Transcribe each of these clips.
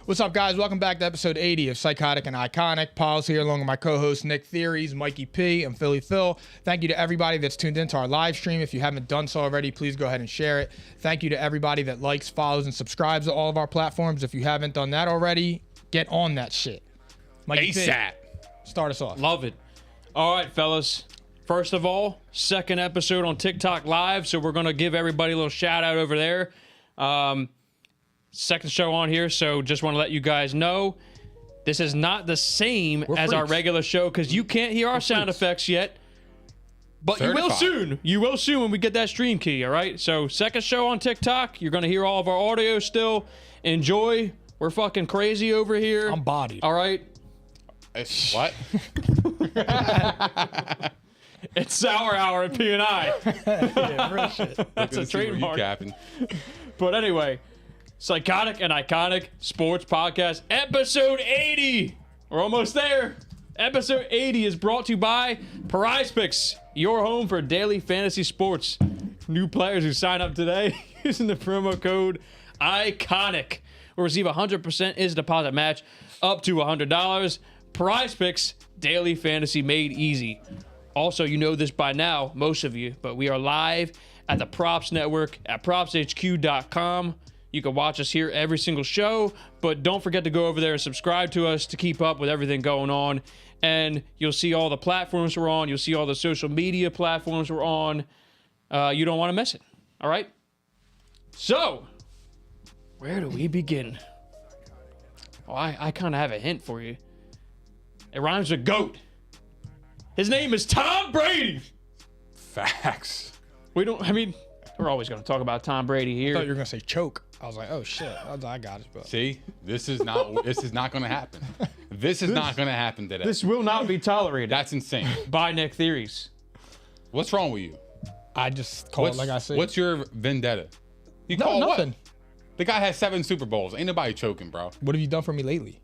What's up, guys? Welcome back to episode 80 of Psychotic and Iconic. Paul's here along with my co-host Nick Theories, Mikey P, and Philly Phil. Thank you to everybody that's tuned into our live stream. If you haven't done so already, please go ahead and share it. Thank you to everybody that likes, follows, and subscribes to all of our platforms. If you haven't done that already, get on that shit. Mikey ASAP. P, start us off. Love it. All right, fellas. First of all, second episode on TikTok Live, so we're going to give everybody a little shout out over there. Second show on here, so just want to let you guys know this is not the same as our regular show because you can't hear our sound effects yet, but you will soon. You will soon when we get that stream key, all right? So second show on TikTok. You're going to hear all of our audio still. Enjoy. We're fucking crazy over here. I'm bodied. All right? What? It's Sour Hour at P&I. Yeah, real shit. That's a trademark. But anyway, Psychotic and Iconic Sports Podcast, episode 80. We're almost there. Episode 80 is brought to you by PrizePicks, your home for daily fantasy sports. New players who sign up today using the promo code ICONIC will receive 100% is deposit match up to $100. PrizePicks, daily fantasy made easy. Also, you know this by now, most of you, but we are live at the Props Network at propshq.com. You can watch us here every single show, but don't forget to go over there and subscribe to us to keep up with everything going on. And you'll see all the platforms we're on. You'll see all the social media platforms we're on. You don't want to miss it. All right? So, where do we begin? Well, I kind of have a hint for you. It rhymes with GOAT. His name is Tom Brady. Facts. We're always going to talk about Tom Brady I here. thought you were going to say choke. I was like, oh, shit. I got it. But See, this is not going to happen. This is not going to happen today. This will not be tolerated. That's insane. By Nick Theories. What's wrong with you? I just call it like I said. What's your vendetta? You No, call nothing. what? The guy has 7 Super Bowls. Ain't nobody choking, bro. What have you done for me lately?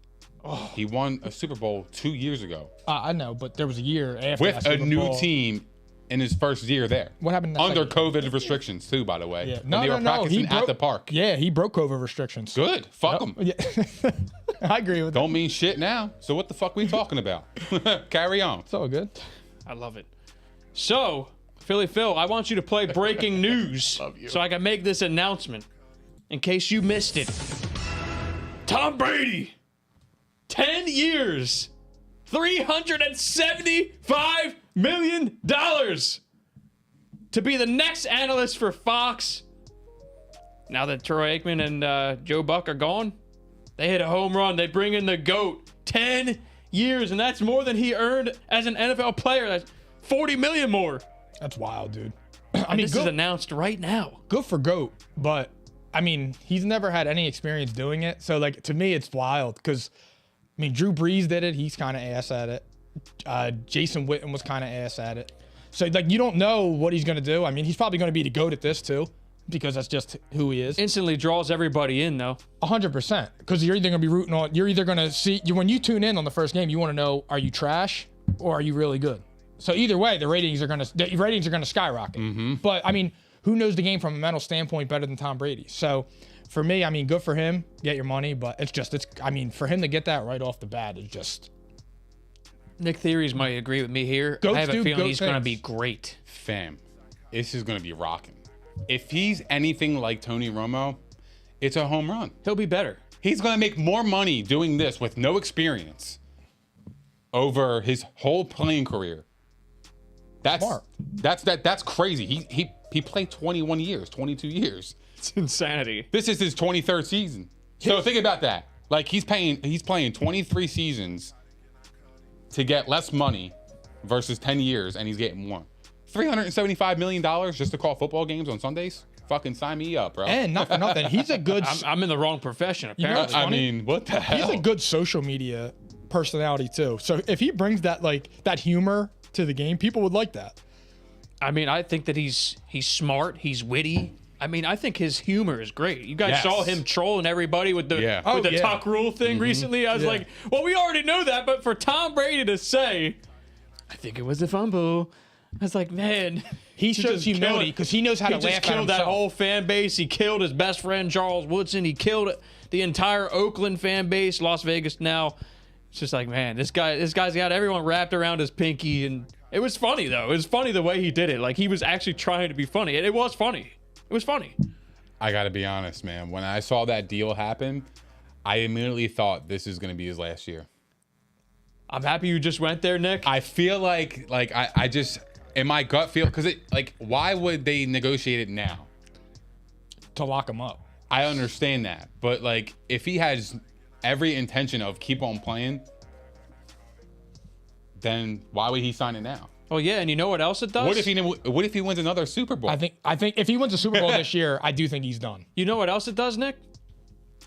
He won a Super Bowl 2 years ago I know, but there was a year after with that a Super new Bowl. team in his first year there. What happened in that Under second year? COVID restrictions too, by the way. Yeah. When No, they were practicing at the park. Yeah, he broke COVID restrictions. Good. Fuck him. Yeah. I agree with that. Don't mean shit now. So what the fuck we talking about? Carry on. It's all good. I love it. So, Philly Phil, I want you to play breaking news Love you. so I can make this announcement in case you missed it. Tom Brady, 10 years, $375 million to be the next analyst for Fox. Now that Troy Aikman and Joe Buck are gone, they hit a home run. They bring in the GOAT. 10 years, and that's more than he earned as an NFL player. That's $40 million more. That's wild, dude. I mean, this is announced right now. Good for GOAT, but I mean, he's never had any experience doing it. So, like, to me, it's wild because, I mean, Drew Brees did it. He's kind of ass at it. Jason Witten was kind of ass at it. So, like, you don't know what he's going to do. I mean, he's probably going to be the GOAT at this, too, because that's just who he is. Instantly draws everybody in, though. 100%. Because you're either going to be rooting on, you're either going to see, when you tune in on the first game, you want to know, are you trash or are you really good? So, either way, the ratings are going to skyrocket. Mm-hmm. But, I mean, who knows the game from a mental standpoint better than Tom Brady? So, for me, I mean, good for him. Get your money. But I mean, for him to get that right off the bat is just. Nick Theories might agree with me here. Goats I have a do feeling goat he's going to things. be great. Fam, this is going to be rocking. If he's anything like Tony Romo, it's a home run. He'll be better. He's going to make more money doing this with no experience over his whole playing career. That's Smart. That's crazy. He played 21 years, 22 years. It's insanity. This is his 23rd season. So think about that. Like he's playing 23 seasons to get less money versus 10 years, and he's getting more. $375 million just to call football games on Sundays? Fucking sign me up, bro. And not for nothing, he's a good. I'm in the wrong profession, You know apparently. what's I funny? mean, what the hell? He's a good social media personality too. So if he brings that humor to the game, people would like that. I mean, I think that he's smart. He's witty. I mean, I think his humor is great. You guys Yes. saw him trolling everybody with the Yeah. tuck rule thing recently. I was like, well, we already know that, but for Tom Brady to say, I think it was a fumble, I was like, man, He shows humility because he knows how to laugh at himself. He just killed that whole fan base. He killed his best friend, Charles Woodson. He killed the entire Oakland fan base, Las Vegas now. It's just like, man, this guy's got everyone wrapped around his pinky. And it was funny, though. It was funny the way he did it. Like, he was actually trying to be funny. And it was funny. It was funny. I got to be honest, man. When I saw that deal happen, I immediately thought this is going to be his last year. I'm happy you just went there, Nick. I feel like I just, in my gut feel, because why would they negotiate it now? To lock him up. I understand that. But, like, if he has every intention of keep on playing, then why would he sign it now? Oh yeah, and you know what else it does? What if he wins another Super Bowl? I think if he wins a Super Bowl this year, I do think he's done. You know what else it does, Nick?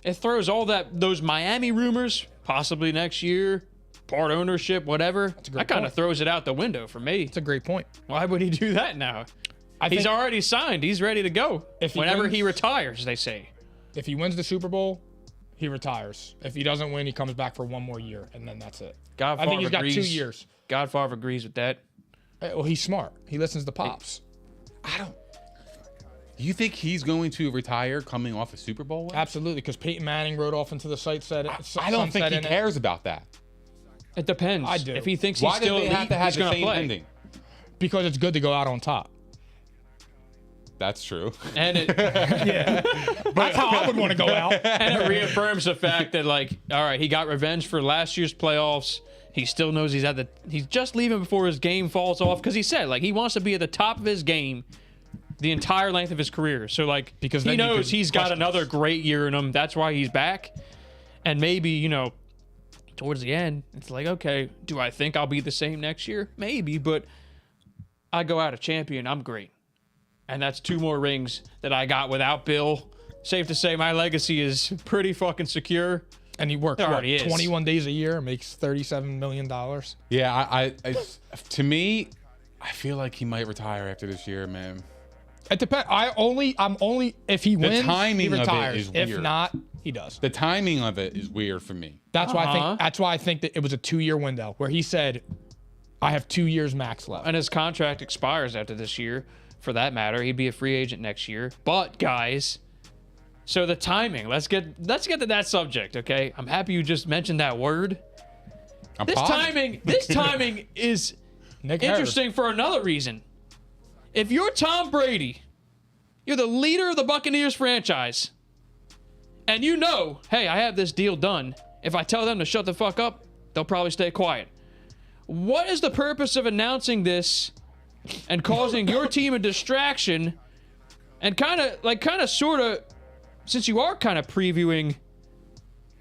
It throws all those Miami rumors, possibly next year, part ownership, whatever. That kind of throws it out the window for me. It's a great point. Why would he do that now? He's already signed. He's ready to go. Whenever he retires, they say. If he wins the Super Bowl, he retires. If he doesn't win, he comes back for one more year, and then that's it. I think he's got 2 years. Godfather agrees with that. Well, he's smart. He listens to Pops. You think he's going to retire coming off a Super Bowl win? Absolutely, because Peyton Manning rode off into the sunset. I don't think he cares about that. It depends. I do. If he thinks Why he's still do they have to have he's the going to same play. ending? Because it's good to go out on top. That's true. And it That's how I would want to go out. and it reaffirms the fact that, like, all right, he got revenge for last year's playoffs. He still knows he's just leaving before his game falls off, because he said, like, he wants to be at the top of his game the entire length of his career. So, like, because he knows he's got another great year in him. That's why he's back. And maybe, towards the end, it's like, okay, do I think I'll be the same next year? Maybe, but I go out a champion. I'm great. And that's 2 more rings that I got without Bill. Safe to say my legacy is pretty fucking secure. And he works, already is. 21 days a year, makes $37 million. Yeah, I to me, I feel like he might retire after this year, man. It depends. I'm only if he wins, timing he of it retires. is weird. If not, he does. The timing of it is weird for me. That's why I think that it was a 2-year window where he said, I have 2 years max left. And his contract expires after this year, for that matter. He'd be a free agent next year. But, guys, so the timing, let's get to that subject, okay? I'm happy you just mentioned that word. This timing is interesting for another reason. If you're Tom Brady, you're the leader of the Buccaneers franchise, and hey, I have this deal done. If I tell them to shut the fuck up, they'll probably stay quiet. What is the purpose of announcing this and causing your team a distraction and kind of sort of, since you are kind of previewing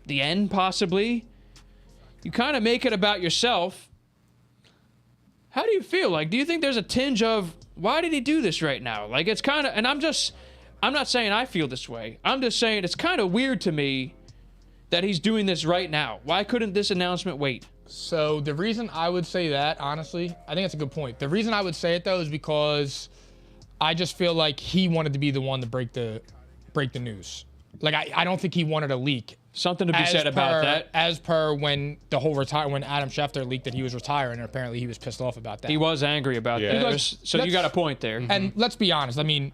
the end possibly, you kind of make it about yourself. How do you feel? Like, do you think there's a tinge of, why did he do this right now? Like, it's kind of, and I'm not saying I feel this way. I'm just saying it's kind of weird to me that he's doing this right now. Why couldn't this announcement wait? So the reason I would say that, honestly, I think that's a good point. The reason I would say it, though, is because I just feel like he wanted to be the one to break the news. Like, I don't think he wanted a leak. Something to be said about that. As per when when Adam Schefter leaked that he was retiring, and apparently he was pissed off about that. He was angry about that. So you got a point there. And let's be honest. I mean,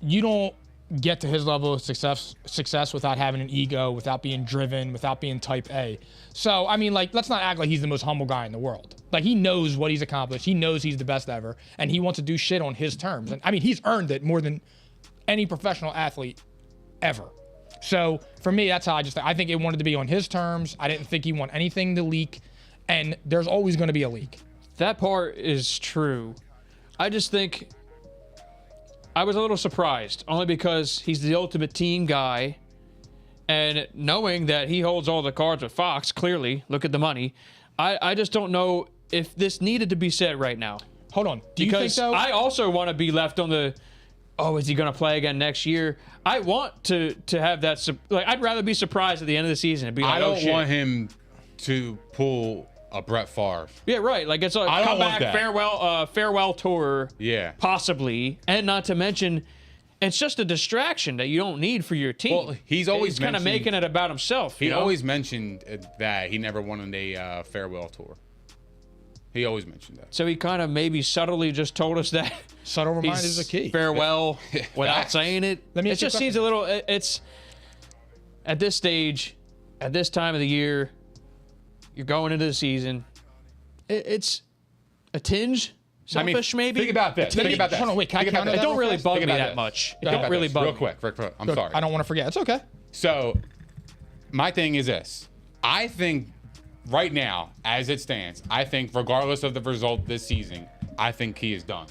you don't get to his level of success without having an ego, without being driven, without being type A. So, I mean, like, let's not act like he's the most humble guy in the world. Like, he knows what he's accomplished. He knows he's the best ever, and he wants to do shit on his terms. And, I mean, he's earned it more than any professional athlete ever. So, for me, that's how I think it wanted to be on his terms. I didn't think he wanted anything to leak, and there's always going to be a leak. That part is true. I just think I was a little surprised, only because he's the ultimate team guy, and knowing that he holds all the cards with Fox, clearly, look at the money, I just don't know if this needed to be said right now. Hold on. Do you think so? I also want to be left on the, is he going to play again next year? I want to have that, like, I'd rather be surprised at the end of the season and be like, I don't want him to pull a Brett Favre. Yeah, right. Like, it's a comeback farewell tour. Yeah. Possibly. And not to mention, it's just a distraction that you don't need for your team. Well, he's always kind of making it about himself. He always mentioned that he never wanted a farewell tour. He always mentioned that. So he kind of maybe subtly just told us that Subtle reminders is a key. farewell without saying it. Let me It ask you a just seems a little. It's at this stage, at this time of the year, you're going into the season. It's a tinge selfish, maybe. Think about this. Think about this. Hold on, wait, can I Think about counter this. It don't really bug me Think about that this. much. It Think don't about really this. bug Real me. quick. I'm Good. sorry. I don't want to forget. It's okay. So, my thing is this. I think right now, as it stands, I think regardless of the result this season, I think he is done.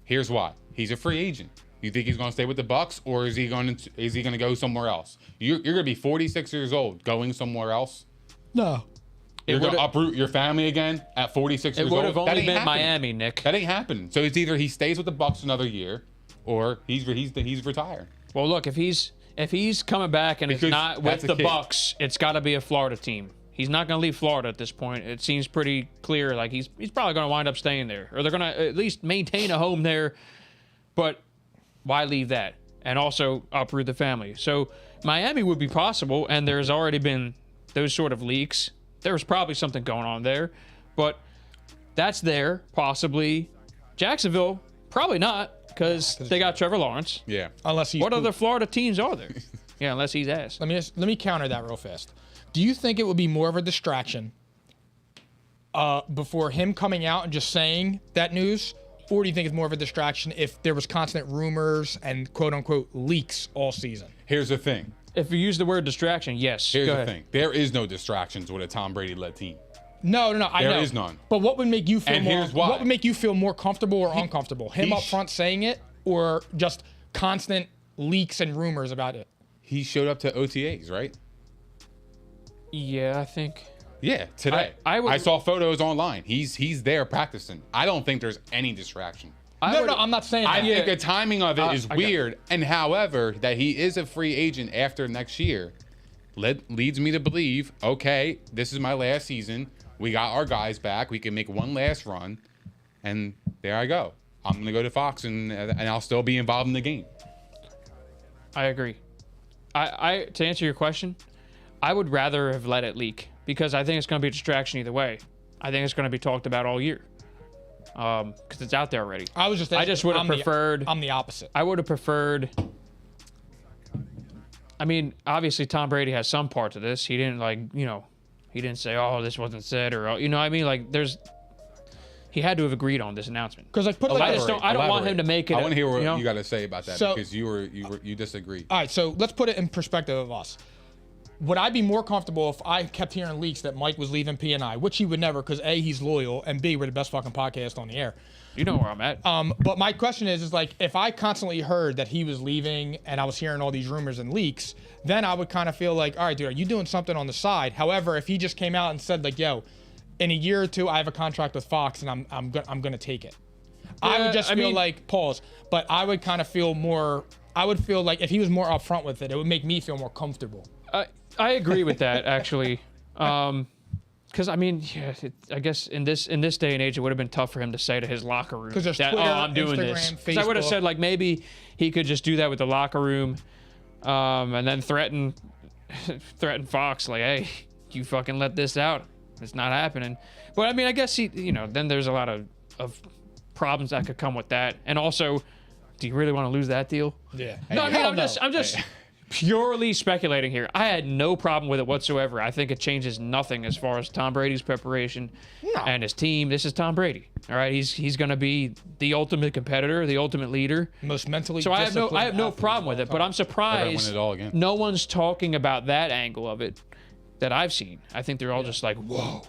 Here's why. He's a free agent. You think he's going to stay with the Bucks, or is he going to go somewhere else? You're going to be 46 years old going somewhere else? No. You're going to uproot your family again at 46 years It old? would have only been happening. Miami, Nick. That ain't happening. So it's either he stays with the Bucks another year, or he's retired. Well, look, if he's coming back and it's Because not with that's the the key. Bucks, it's got to be a Florida team. He's not going to leave Florida at this point. It seems pretty clear. Like he's probably going to wind up staying there, or they're going to at least maintain a home there. But why leave that and also uproot the family? So Miami would be possible, and there's already been those sort of leaks. There was probably something going on there, but that's there possibly. Jacksonville, probably not, because they got Trevor Lawrence. Yeah. Unless he's What other Florida teams are there? Yeah, unless he's ass. Let me counter that real fast. Do you think it would be more of a distraction before him coming out and just saying that news, or do you think it's more of a distraction if there was constant rumors and quote unquote leaks all season? Here's the thing. If you use the word distraction, yes. Here's Go the ahead. thing. There is no distractions with a Tom Brady-led team. No, I know. There is none. But what would make you feel And more? here's why. What would make you feel more comfortable or uncomfortable? Him he up front saying it, or just constant leaks and rumors about it? He showed up to OTAs, right? Yeah, I think. Yeah, today. I saw photos online. He's there practicing. I don't think there's any distraction. No, I'm not saying I that. think the timing of it is I got weird. And however, that he is a free agent after next year leads me to believe, okay, this is my last season. We got our guys back. We can make one last run. And there I go. I'm going to go to Fox and I'll still be involved in the game. I agree. I to answer your question, I would rather have let it leak because I think it's going to be a distraction either way. I think it's going to be talked about all year because it's out there already. I was just. I just would have preferred. I'm the opposite. I would have preferred. I mean, obviously Tom Brady has some part to this. He didn't he didn't say, "Oh, this wasn't said," or you know what I mean. Like he had to have agreed on this announcement. Because like put it like I this. just don't. I don't want him to make it. I want to hear what you know? you got to say about that So- because you disagree. All right, so let's put it in perspective of us. Would I be more comfortable if I kept hearing leaks that Mike was leaving P&I, which he would never, because A, he's loyal, and B, we're the best fucking podcast on the air. You know where I'm at. But my question is like, if I constantly heard that he was leaving and I was hearing all these rumors and leaks, then I would kind of feel like, all right, dude, are you doing something on the side? However, if he just came out and said like, yo, in a year or two, I have a contract with Fox and I'm gonna take it. I would just feel like, pause, but I would kind of feel more, I would feel like if he was more upfront with it, it would make me feel more comfortable. I agree with that actually, because I mean, yeah, I guess in this day and age, it would have been tough for him to say to his locker room 'Cause there's that, Twitter, "Oh, I'm doing this." Instagram, Because I would have Facebook. said like maybe he could just do that with the locker room, and then threaten Fox like, "Hey, you fucking let this out. It's not happening." But I mean, I guess then there's a lot of problems that could come with that, and also, do you really want to lose that deal? Yeah. No, I mean, Hell I'm just purely speculating here. I had no problem with it whatsoever. I think it changes nothing as far as Tom Brady's preparation and his team. This is Tom Brady. All right, he's going to be the ultimate competitor, the ultimate leader. Most mentally. So I have no disciplined problem with it. But I'm Win surprised it all again. no one's talking about that angle of it that I've seen. I think they're all just like, whoa.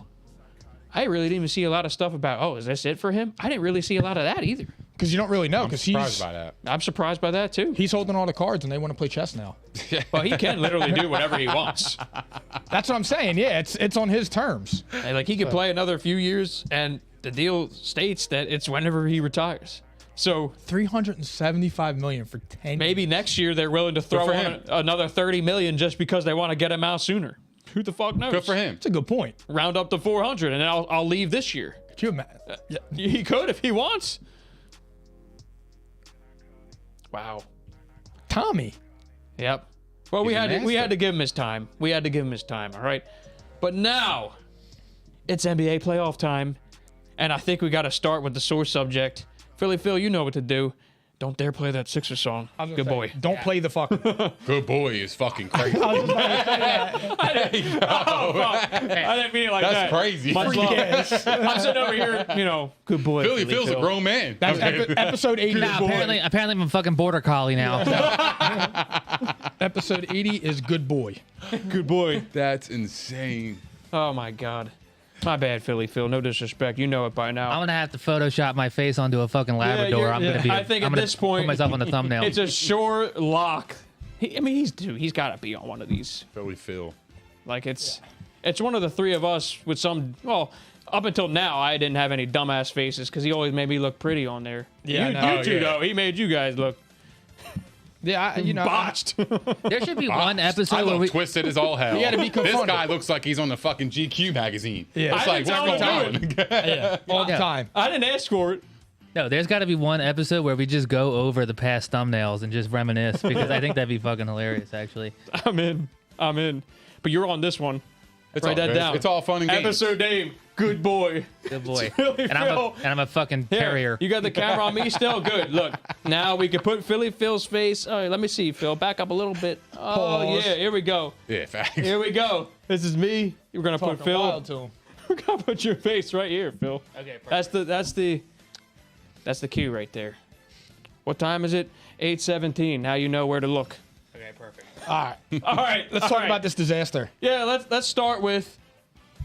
I really didn't even see a lot of stuff about, oh, is this it for him? I didn't really see a lot of that either. Because you don't really know. Because Surprised by that. I'm surprised by that too. he's holding all the cards and they want to play chess now. Well, he can literally do whatever he wants. That's what I'm saying. Yeah, it's on his terms. Like he could play another few years, and the deal states that it's whenever he retires. So $375 million for 10 maybe next year they're willing to throw for on him. another $30 million just because they want to get him out sooner. Who the fuck knows? Good for him. That's a good point. Round up to 400, and then I'll leave this year. Could you imagine? Yeah. He could if he wants. Wow. Tommy. Yep. Well, we He's a had master. to give him his time. All right. But now it's NBA playoff time, And I think we got to start with the sore subject. Philly Phil, you know what to do. Don't dare play that Sixers song. Good boy. Don't play the fucking. Good boy is fucking crazy. I didn't mean it like that. That's crazy. Much love. I'm sitting over here, good boy. Philly Phil's a grown man. That's episode 80. Nah, apparently I'm a fucking border collie now. Episode 80 is good boy. Good boy. That's insane. Oh, my God. My bad, Philly Phil. No disrespect. You know it by now. I'm gonna have to Photoshop my face onto a fucking Labrador. I think at this point, put myself on the thumbnail. It's a shore lock. He's got to be on one of these. Philly Phil. Like it's one of the three of us with some. Well, up until now, I didn't have any dumbass faces because he always made me look pretty on there. Yeah, you two though. He made you guys look. Yeah, botched. There should be one I episode where look we. twisted as all hell. You gotta be This confronted. guy looks like he's on the fucking GQ magazine. Yeah. It's I like, didn't what's tell going him on? yeah, all the Yeah. time. I didn't ask for it. No, there's got to be one episode where we just go over the past thumbnails and just reminisce because I think that'd be fucking hilarious, actually. I'm in. But you're on this one. It's Write all that good. down. It's all fun and games. Episode name. Good boy. Good boy. Philly And Phil. I'm a fucking Here, terrier. you got the camera on me still? Good. Look, now we can put Philly Phil's face. All right, let me see, Phil. Back up a little bit. Oh, Pause. yeah. Here we go. Yeah, facts. Here we go. This is me. We're going to put Talking Phil. wild to him. We're going to put your face right here, Phil. Okay, perfect. That's the cue right there. What time is it? 8:17. Now you know where to look. Okay, perfect. All right, All right. let's talk about this disaster. Yeah, let's start with.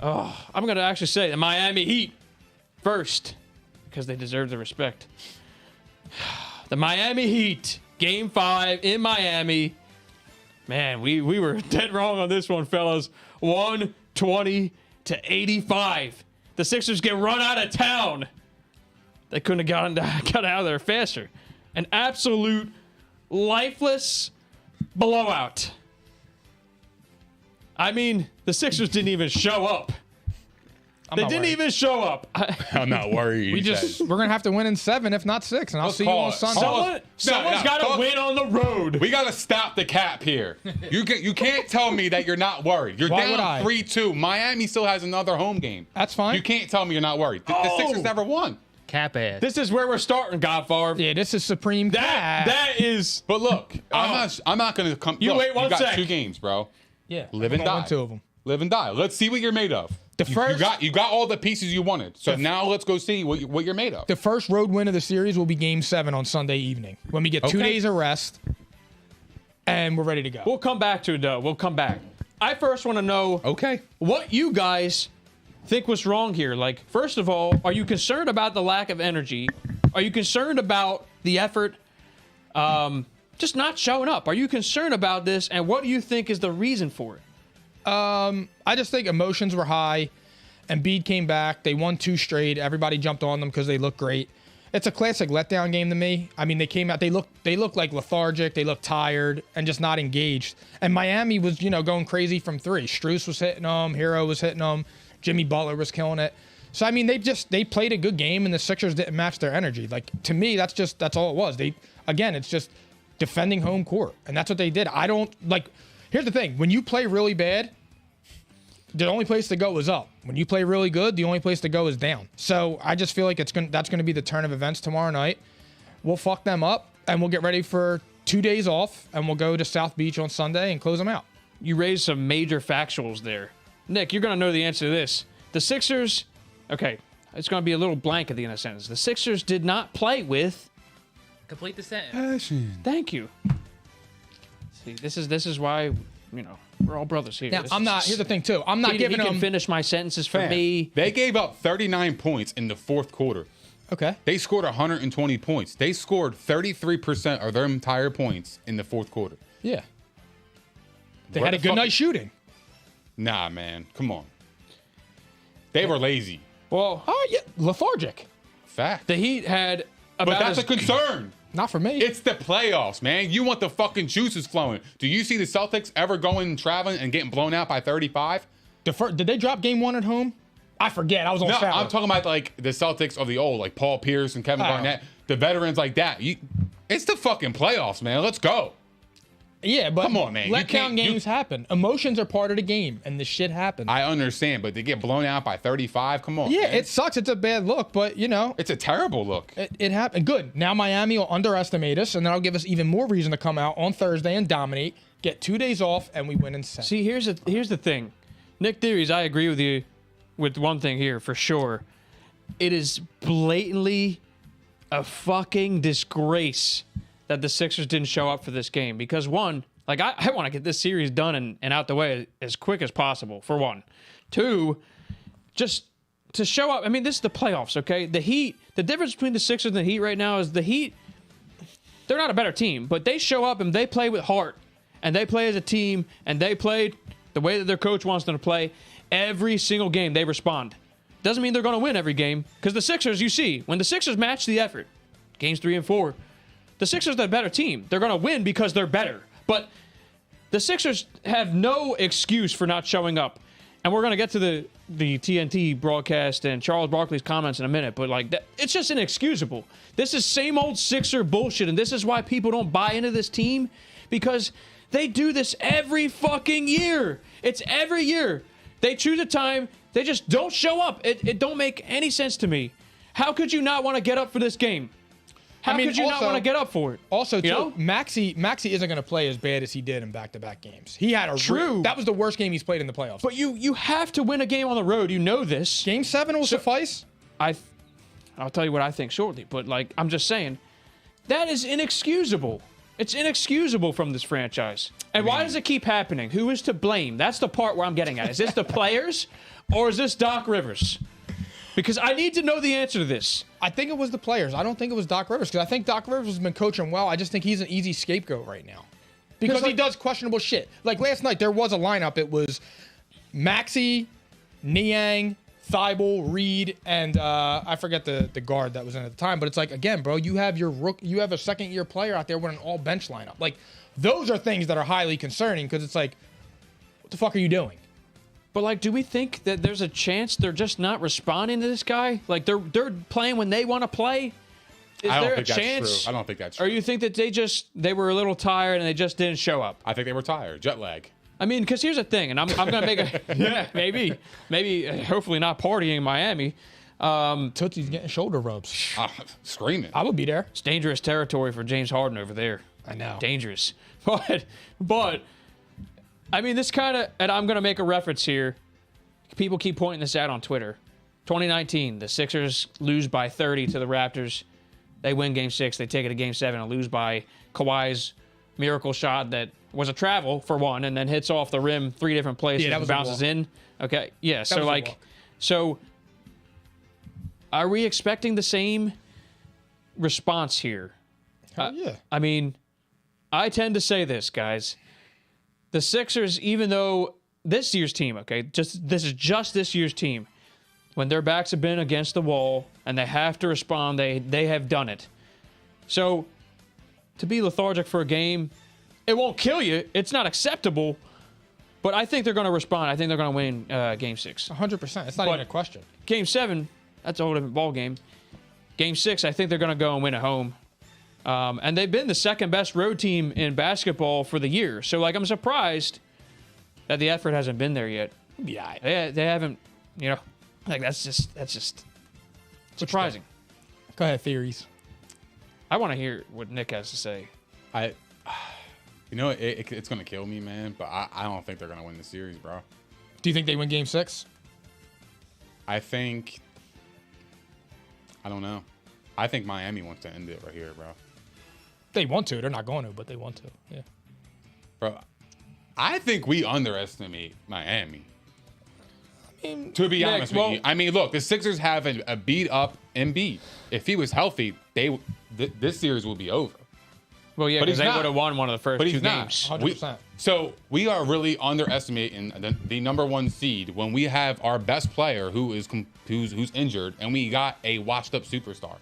I'm gonna actually say the Miami Heat first because they deserve the respect. The Miami Heat, Game 5 in Miami. Man, we were dead wrong on this one, fellas. 120-85. The Sixers get run out of town. They couldn't have got out of there faster. An absolute lifeless blowout. I mean, the Sixers didn't even show up. They didn't even show up. I'm not worried. We're gonna have to win in 7, if not 6, and I'll see you call on it. Sunday. Someone's got to win on the road. We got to stop the cap here. You can't tell me that you're not worried. You're Why would I? down 3-2. Miami still has another home game. That's fine. You can't tell me you're not worried. The Sixers never won. Cap ass. This is where we're starting, Godfather. Yeah, this is supreme. That is. But look, I'm not going to come. You look, wait one you got sec. 2 games, bro. Yeah, Live we're and gonna die. win 2 of them. Live and die. Let's see what you're made of. You got all the pieces you wanted. So now let's go see what you're made of. The first road win of the series will be Game 7 on Sunday evening when we get 2 days of rest, and we're ready to go. We'll come back to it, though. We'll come back. I first want to know Okay. what you guys think was wrong here. Like, first of all, are you concerned about the lack of energy? Are you concerned about the effort just not showing up? Are you concerned about this, and what do you think is the reason for it? I just think emotions were high. Embiid came back. They won 2 straight. Everybody jumped on them because they look great. It's a classic letdown game to me. I mean, they came out. They look like lethargic. They look tired and just not engaged. And Miami was, going crazy from 3. Strus was hitting them. Hero was hitting them. Jimmy Butler was killing it. So I mean, they played a good game, and the Sixers didn't match their energy. Like, to me, that's all it was. It's just defending home court, and that's what they did. I don't like. Here's the thing: when you play really bad, the only place to go is up. When you play really good, the only place to go is down. So I just feel like that's going to be the turn of events tomorrow night. We'll fuck them up, and we'll get ready for 2 days off, and we'll go to South Beach on Sunday and close them out. You raised some major factuals there. Nick, you're going to know the answer to this. The Sixers, okay, it's going to be a little blank at the end of the sentence. The Sixers did not play with... Complete the sentence. Thank you. See, this is why, we're all brothers here. Now, This is- here's the thing, too. I'm not giving he them... can finish my sentences for Fam, me. They gave up 39 points in the 4th quarter. Okay. They scored 120 points. They scored 33% of their entire points in the 4th quarter. Yeah. They Where had a the good fuck- night shooting. Nah, man. Come on. They were lazy. Well, Oh, yeah. Lethargic. Fact. the Heat had But about that's as a concern. Not for me. It's the playoffs, man. You want the fucking juices flowing. Do you see the Celtics ever going traveling and getting blown out by 35? Did they drop Game 1 at home? I forget. I was on No, foul. I'm talking about like the Celtics of the old, like Paul Pierce and Kevin Oh. Garnett, the veterans like that. It's the fucking playoffs, man. Let's go. Yeah, but come on, man. You letdown can't- games happen. Emotions are part of the game, and the shit happens. I understand, but they get blown out by 35. Come on. Yeah, man. it sucks. It's a bad look, but It's a terrible look. it happened. Good. Now Miami will underestimate us, and that'll give us even more reason to come out on Thursday and dominate. Get 2 days off, and we win in 7. See, here's the thing. Nick Theories, I agree with you with one thing here for sure. It is blatantly a fucking disgrace that the Sixers didn't show up for this game. Because one, like I want to get this series done and out the way as quick as possible, for one. Two, just to show up. I mean, this is the playoffs, okay? The Heat, the difference between the Sixers and the Heat right now is the Heat, they're not a better team, but they show up and they play with heart. And they play as a team, and they play the way that their coach wants them to play. Every single game, they respond. Doesn't mean they're going to win every game, because the Sixers, you see, when the Sixers match the effort, games 3 and 4, the Sixers are the better team. They're going to win because they're better. But the Sixers have no excuse for not showing up. And we're going to get to the TNT broadcast and Charles Barkley's comments in a minute, but like it's just inexcusable. This is same old Sixer bullshit, and this is why people don't buy into this team, because they do this every fucking year. It's every year. They choose a time. They just don't show up. It don't make any sense to me. How could you not want to get up for this game? How could you not want to get up for it? Also, You too, know? Maxey isn't going to play as bad as he did in back-to-back games. He had a True. that was the worst game he's played in the playoffs. But you have to win a game on the road. You know this. Game 7 will suffice. I'll tell you what I think shortly. But like I'm just saying, that is inexcusable. It's inexcusable from this franchise. And why does it keep happening? Who is to blame? That's the part where I'm getting at. Is this the players or is this Doc Rivers? Because I need to know the answer to this. I think it was the players. I don't think it was Doc Rivers, because I think Doc Rivers has been coaching well. I just think he's an easy scapegoat right now. Because he does questionable shit. Like last night, there was a lineup. It was Maxey, Niang, Thibault, Reed, and I forget the guard that was in at the time. But it's like, again, bro, you have a second-year player out there with an all-bench lineup. Like, those are things that are highly concerning, because it's like, what the fuck are you doing? But like, do we think that there's a chance they're just not responding to this guy? Like they're playing when they want to play? Is I don't there think a that's chance? true. I don't think that's true. Or you think that they were a little tired and they just didn't show up? I think they were tired. Jet lag. I mean, because here's the thing, and I'm gonna make a yeah, maybe, hopefully not partying in Miami. Tootsie's getting shoulder rubs. Screaming. I would be there. It's dangerous territory for James Harden over there. I know. Dangerous. But I mean, this kind of, and I'm gonna make a reference here. People keep pointing this out on Twitter. 2019, the Sixers lose by 30 to the Raptors. They win Game 6. They take it to Game 7 and lose by Kawhi's miracle shot that was a travel for one, and then hits off the rim 3 different places Yeah, that and was a bounces walk. in. Okay, yeah. So was a like, walk. so are we expecting the same response here? Hell yeah. I mean, I tend to say this, guys. The Sixers, even though this year's team, okay, this is just this year's team, when their backs have been against the wall and they have to respond, they have done it. So to be lethargic for a game, it won't kill you. It's not acceptable, but I think they're going to respond. I think they're going to win Game 6. 100%. It's not even a question. Game 7, that's a whole different ball game. Game 6, I think they're going to go and win at home. And they've been the second best road team in basketball for the year. So, like, I'm surprised that the effort hasn't been there yet. Yeah. They haven't, like, that's just surprising. Go ahead, theories. I want to hear what Nick has to say. It's gonna kill me, man. But I don't think they're gonna win the series, bro. Do you think they win Game 6? I don't know. I think Miami wants to end it right here, bro. They want to. They're not going to, but they want to. Yeah. Bro, I think we underestimate Miami. To be honest with you, I mean, look, the Sixers have a beat up Embiid. If he was healthy, this series will be over. Well, yeah, But because he's they not. would have won one of the first But he's two not. games. 100%. So we are really underestimating the number 1 seed when we have our best player who's injured and we got a washed up superstar.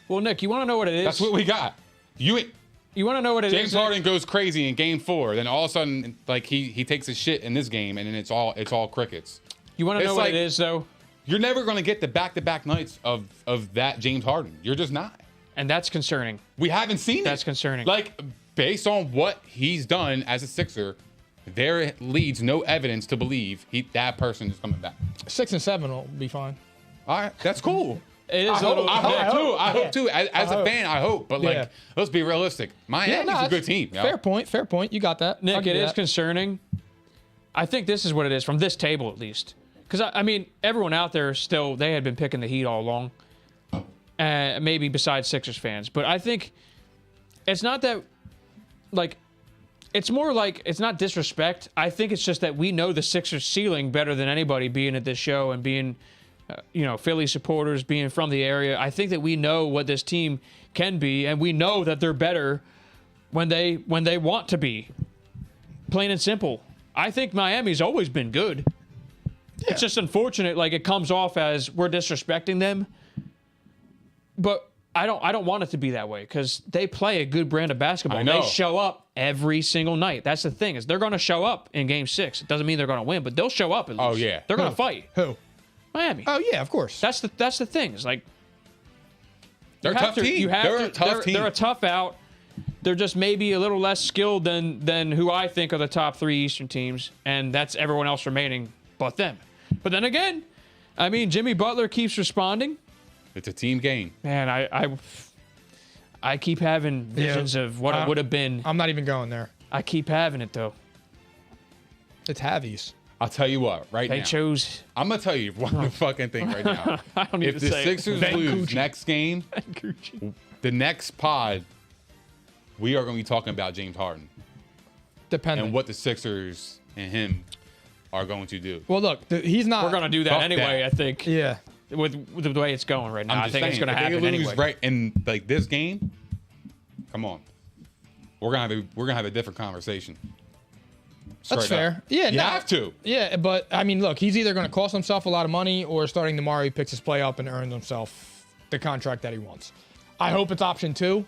Well, Nick, you want to know what it is? That's what we got. You want to know what it is? James Harden goes crazy in Game 4, then all of a sudden, like he takes a shit in this game, and then it's all crickets. You want to know It's what like- it is, though? You're never going to get the back-to-back nights of that James Harden. You're just not. And that's concerning. We haven't seen it. That's concerning. Like based on what he's done as a Sixer, there leads no evidence to believe that person is coming back. 6 and 7 will be fine. All right, that's cool. It is I hope too. As a hope. fan, I hope. But like, let's be realistic. Miami's a good team. Yo. Fair point. You got that. Nick, it is concerning. I think this is what it is from this table at least. Because I mean, everyone out there still they had been picking the Heat all along. Maybe besides Sixers fans, but I think it's not that. Like, it's more like it's not disrespect. I think it's just that we know the Sixers ceiling better than anybody being at this show and being, Philly supporters, being from the area. I think that we know what this team can be, and we know that they're better when they want to be. Plain and simple. I think Miami's always been good. Yeah. It's just unfortunate, like it comes off as we're disrespecting them. But I don't want it to be that way because they play a good brand of basketball. I know. They show up every single night. That's the thing is they're going to show up in Game 6. It doesn't mean they're going to win, but they'll show up at least. Oh yeah, they're going to fight. Who? Miami. Oh yeah, of course. That's the thing. It's like they're a tough team. They're a tough team. They're a tough out. They're just maybe a little less skilled than who I think are the top 3 Eastern teams, and that's everyone else remaining but them. But then again, I mean Jimmy Butler keeps responding. It's a team game. Man, I keep having visions of what it would have been. I'm not even going there. I keep having it, though. It's Javi's. I'll tell you what, right now. They chose. I'm going to tell you one fucking thing right now. I don't need If to the say Sixers lose next game, the next pod, we are going to be talking about James Harden. Depending. And what the Sixers and him are going to do. Well, look, he's not. We're going to do that Fuck anyway, that. I think. Yeah. With the way it's going right now. I think it's going to happen if they lose anyway. right in like this game, come on. We're gonna have a different conversation. That's Straight fair. up. Yeah, You have to. Yeah, but I mean, look, he's either going to cost himself a lot of money or starting tomorrow he picks his play up and earns himself the contract that he wants. I hope it's option 2,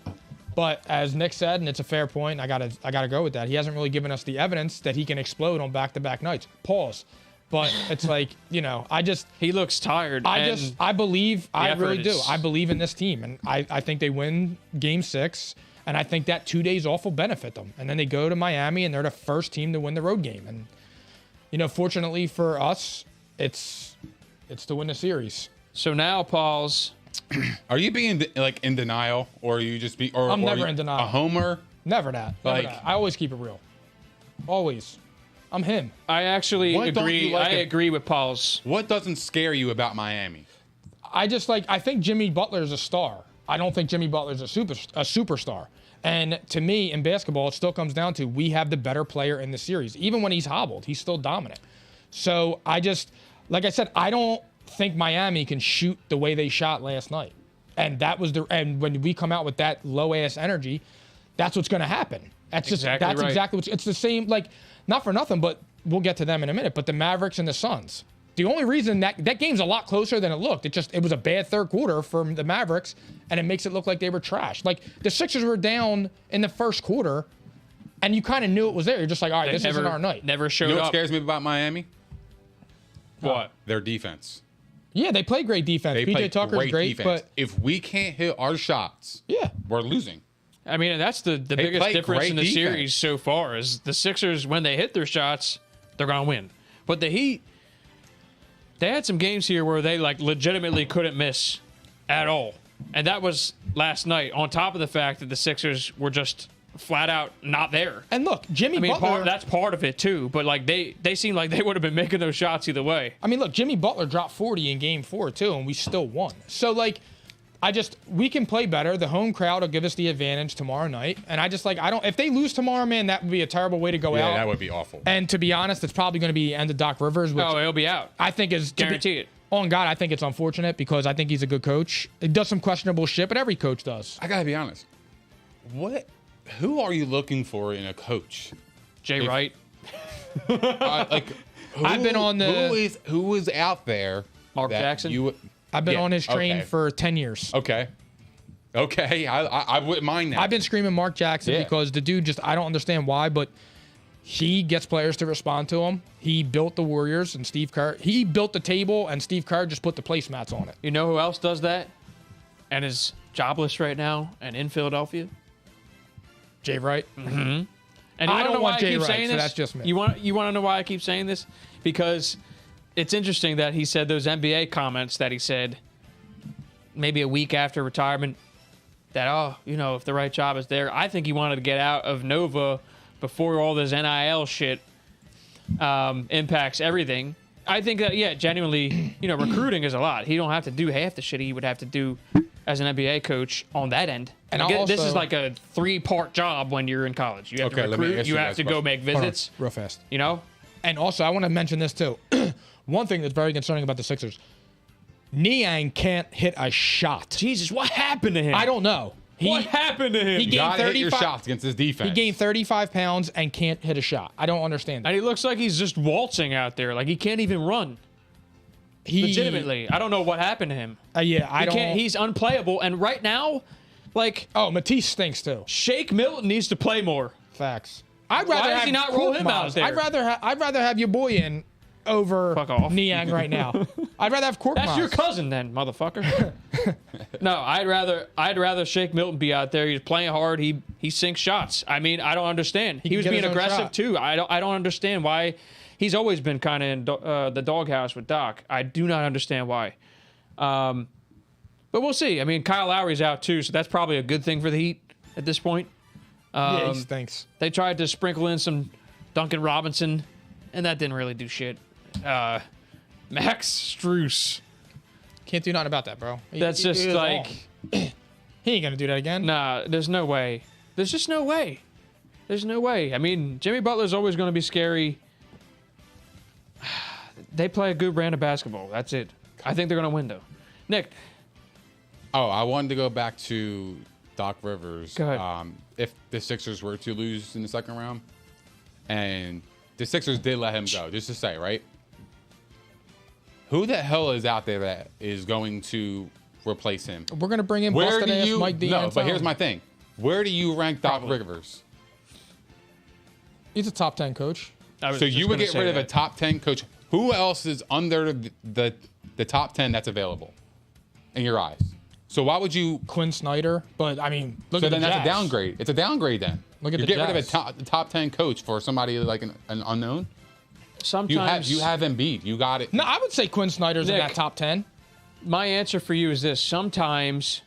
but as Nick said, and it's a fair point, I gotta go with that. He hasn't really given us the evidence that he can explode on back-to-back nights. Pause. But it's like, he looks tired. I believe, I really do. is- I believe in this team, and I think they win Game 6, and I think that 2 days off will benefit them. And then they go to Miami, and they're the first team to win the road game. And fortunately for us, it's to win the series. So now, Paul's. Are you being like in denial, or are you just be? Or I'm or never you in denial. A homer? Never that. Never Like- that. I always keep it real. Always. I'm him. I actually What don't agree. you like I agree with Paul's. What doesn't scare you about Miami? I think Jimmy Butler's a star. I don't think Jimmy Butler's a superstar. And to me, in basketball, it still comes down to we have the better player in the series. Even when he's hobbled, he's still dominant. So like I said, I don't think Miami can shoot the way they shot last night. And and when we come out with that low ass energy, that's what's going to happen. That's exactly it's the same, like, not for nothing, but we'll get to them in a minute, but the Mavericks and the Suns. The only reason that game's a lot closer than it looked, it was a bad third quarter from the Mavericks, and it makes it look like they were trash. Like, the Sixers were down in the first quarter, and you kind of knew it was there. You're just like, all right, this isn't our night. Never showed You know what up. scares me about Miami? What? Their defense. Yeah, they play great defense. They play PJ Tucker's great, defense. but if we can't hit our shots, yeah. we're losing. I mean, that's the biggest play difference great in the defense. series so far is the Sixers, when they hit their shots, they're going to win. But the Heat, they had some games here where they legitimately couldn't miss at all. And that was last night, on top of the fact that the Sixers were just flat out not there. And look, Jimmy Butler. That's part of it too. But they seem like they would have been making those shots either way. I mean, look, Jimmy Butler dropped 40 in Game 4 too, and we still won. So we can play better. The home crowd will give us the advantage tomorrow night. And if they lose tomorrow, man, that would be a terrible way to go out. Yeah, that would be awful. And to be honest, it's probably going to be the end of Doc Rivers, which He'll be out. I think is Guarantee it. On God, I think it's unfortunate because I think he's a good coach. He does some questionable shit, but every coach does. I gotta be honest. Who are you looking for in a coach? Jay Wright. I've been on the who is out there? Mark that Jackson? I've been on his train okay. for 10 years. Okay. I wouldn't mind that. I've been screaming Mark Jackson because the dude I don't understand why, but he gets players to respond to him. He built the Warriors and Steve Kerr. He built the table and Steve Kerr just put the placemats on it. You know who else does that and is jobless right now and in Philadelphia? Jay Wright. And I don't know want why Jay keep Wright, saying so this? that's just me. You want to know why I keep saying this? Because it's interesting that he said those NBA comments that he said maybe a week after retirement that, if the right job is there. I think he wanted to get out of Nova before all this NIL shit impacts everything. I think that, genuinely, recruiting is a lot. He don't have to do half the shit he would have to do as an NBA coach on that end. And This is also- like a 3-part job when you're in college. You have Okay, to let me recruit, ask you you have guys to a go question. make Hold on, visits, real fast. And also, I want to mention this too. One thing that's very concerning about the Sixers, Niang can't hit a shot. Jesus, what happened to him? I don't know. What happened to him? he You gained gotta hit your 35 shots against this defense. He gained 35 pounds and can't hit a shot. I don't understand that. And he looks like he's just waltzing out there. Like he can't even run. Legitimately. I don't know what happened to him. Yeah, I He don't. can't, he's unplayable. And right now, like, Oh, Matisse stinks too. Shake Milton needs to play more. Facts. I'd rather does have he not roll him out Korkmaz. there? I'd rather have your boy in over Fuck off. Niang right now. I'd rather have Korkmaz. That's your cousin then, motherfucker. No, I'd rather Shake Milton be out there. He's playing hard. He sinks shots. I mean, I don't understand. He can was get being his own aggressive shot. too. I don't understand why. He's always been kind of in the doghouse with Doc. I do not understand why. But we'll see. I mean, Kyle Lowry's out too, so that's probably a good thing for the Heat at this point. Yeah, he stinks. They tried to sprinkle in some Duncan Robinson, and that didn't really do shit. Max Strus. Can't do nothing about that, bro. That's just is like, wrong. He ain't gonna do that again. nah, there's no way. There's just no way. There's no way. I mean, Jimmy Butler's always going to be scary. They play a good brand of basketball. That's it. I think they're going to win, though. Nick, Oh, I wanted to go back to Doc Rivers. Go ahead. If the Sixers were to lose in the second round, and the Sixers did let him go, just to say, right? Who the hell is out there that is going to replace him? We're gonna bring in Where busted do ass you? Mike No, D'Antoni. but here's my thing. Where do you rank Doc Probably. Rivers? He's a top 10 coach. I was So just you would gonna get say rid of a that. top 10 coach. Who else is under the top 10 that's available in your eyes? So why would you? Quinn Snyder, but I mean, look So at then the that's a Jazz. downgrade. It's a downgrade then. Look at you the get rid of a Jazz. top 10 coach for somebody like an unknown. Sometimes You have Embiid. You got it. No, I would say Quinn Snyder's in Nick. that top 10. my answer for you is this. Sometimes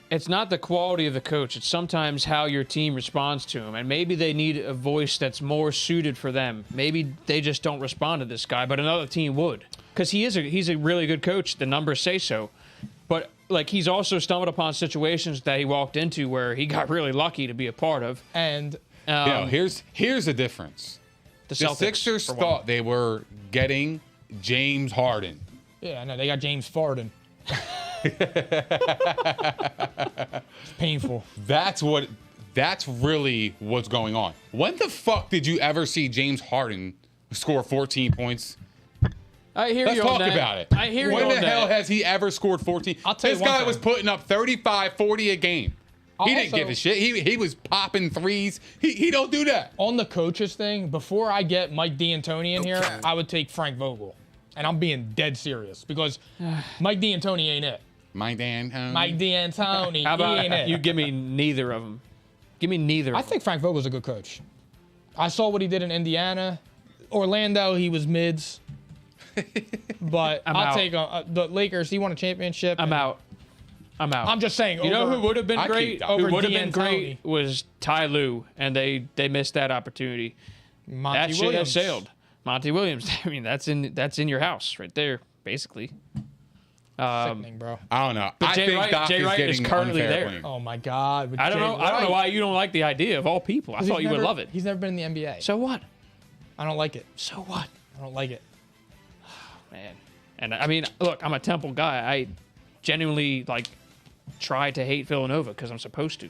it's not the quality of the coach. It's sometimes how your team responds to him. And maybe they need a voice that's more suited for them. Maybe they just don't respond to this guy, but another team would. Because he's a really good coach. The numbers say so. But like he's also stumbled upon situations that he walked into where he got really lucky to be a part of. And Here's the difference. The The Celtics, Sixers for one. thought they were getting James Harden. yeah, I know they got James Farden. It's painful. That's really what's going on. When the fuck did you ever see James Harden score 14 points? I hear Let's you on talk that. about it. I hear you When on the hell that. has he ever scored 14? I'll tell you This one guy thing. was putting up 35, 40 a game. He didn't Also- give a shit. He was popping threes. He don't do that. On the coaches thing, before I get Mike D'Antoni in here, I would take Frank Vogel. And I'm being dead serious because Mike D'Antoni ain't it. Mike Dan. Mike D'Antoni How about ain't it. you give me neither of them? Give me neither. I of them. think Frank Vogel's a good coach. I saw what he did in Indiana. Orlando, he was mids. But I'm I'll out. take the Lakers. He won a championship. I'm out. I'm out. I'm just saying. You know who would have been I great? keep Doc. Who Over would have been D'Antoni. great was Ty Lue, and they missed that opportunity. Monty That shit Williams. has sailed. Monty Williams. I mean, that's in your house right there, basically. Sickening, bro. I don't know. But I Jay think Wright- Doc Jay is Wright is getting currently unfair there. blame. Oh my God. with I don't Jay know. I don't know Wright. why you don't like the idea of all people. I He's thought you would never- love it. He's never been in the NBA. So what? I don't like it. So what? I don't like it. Man. And I mean, look, I'm a Temple guy. I genuinely try to hate Villanova because I'm supposed to.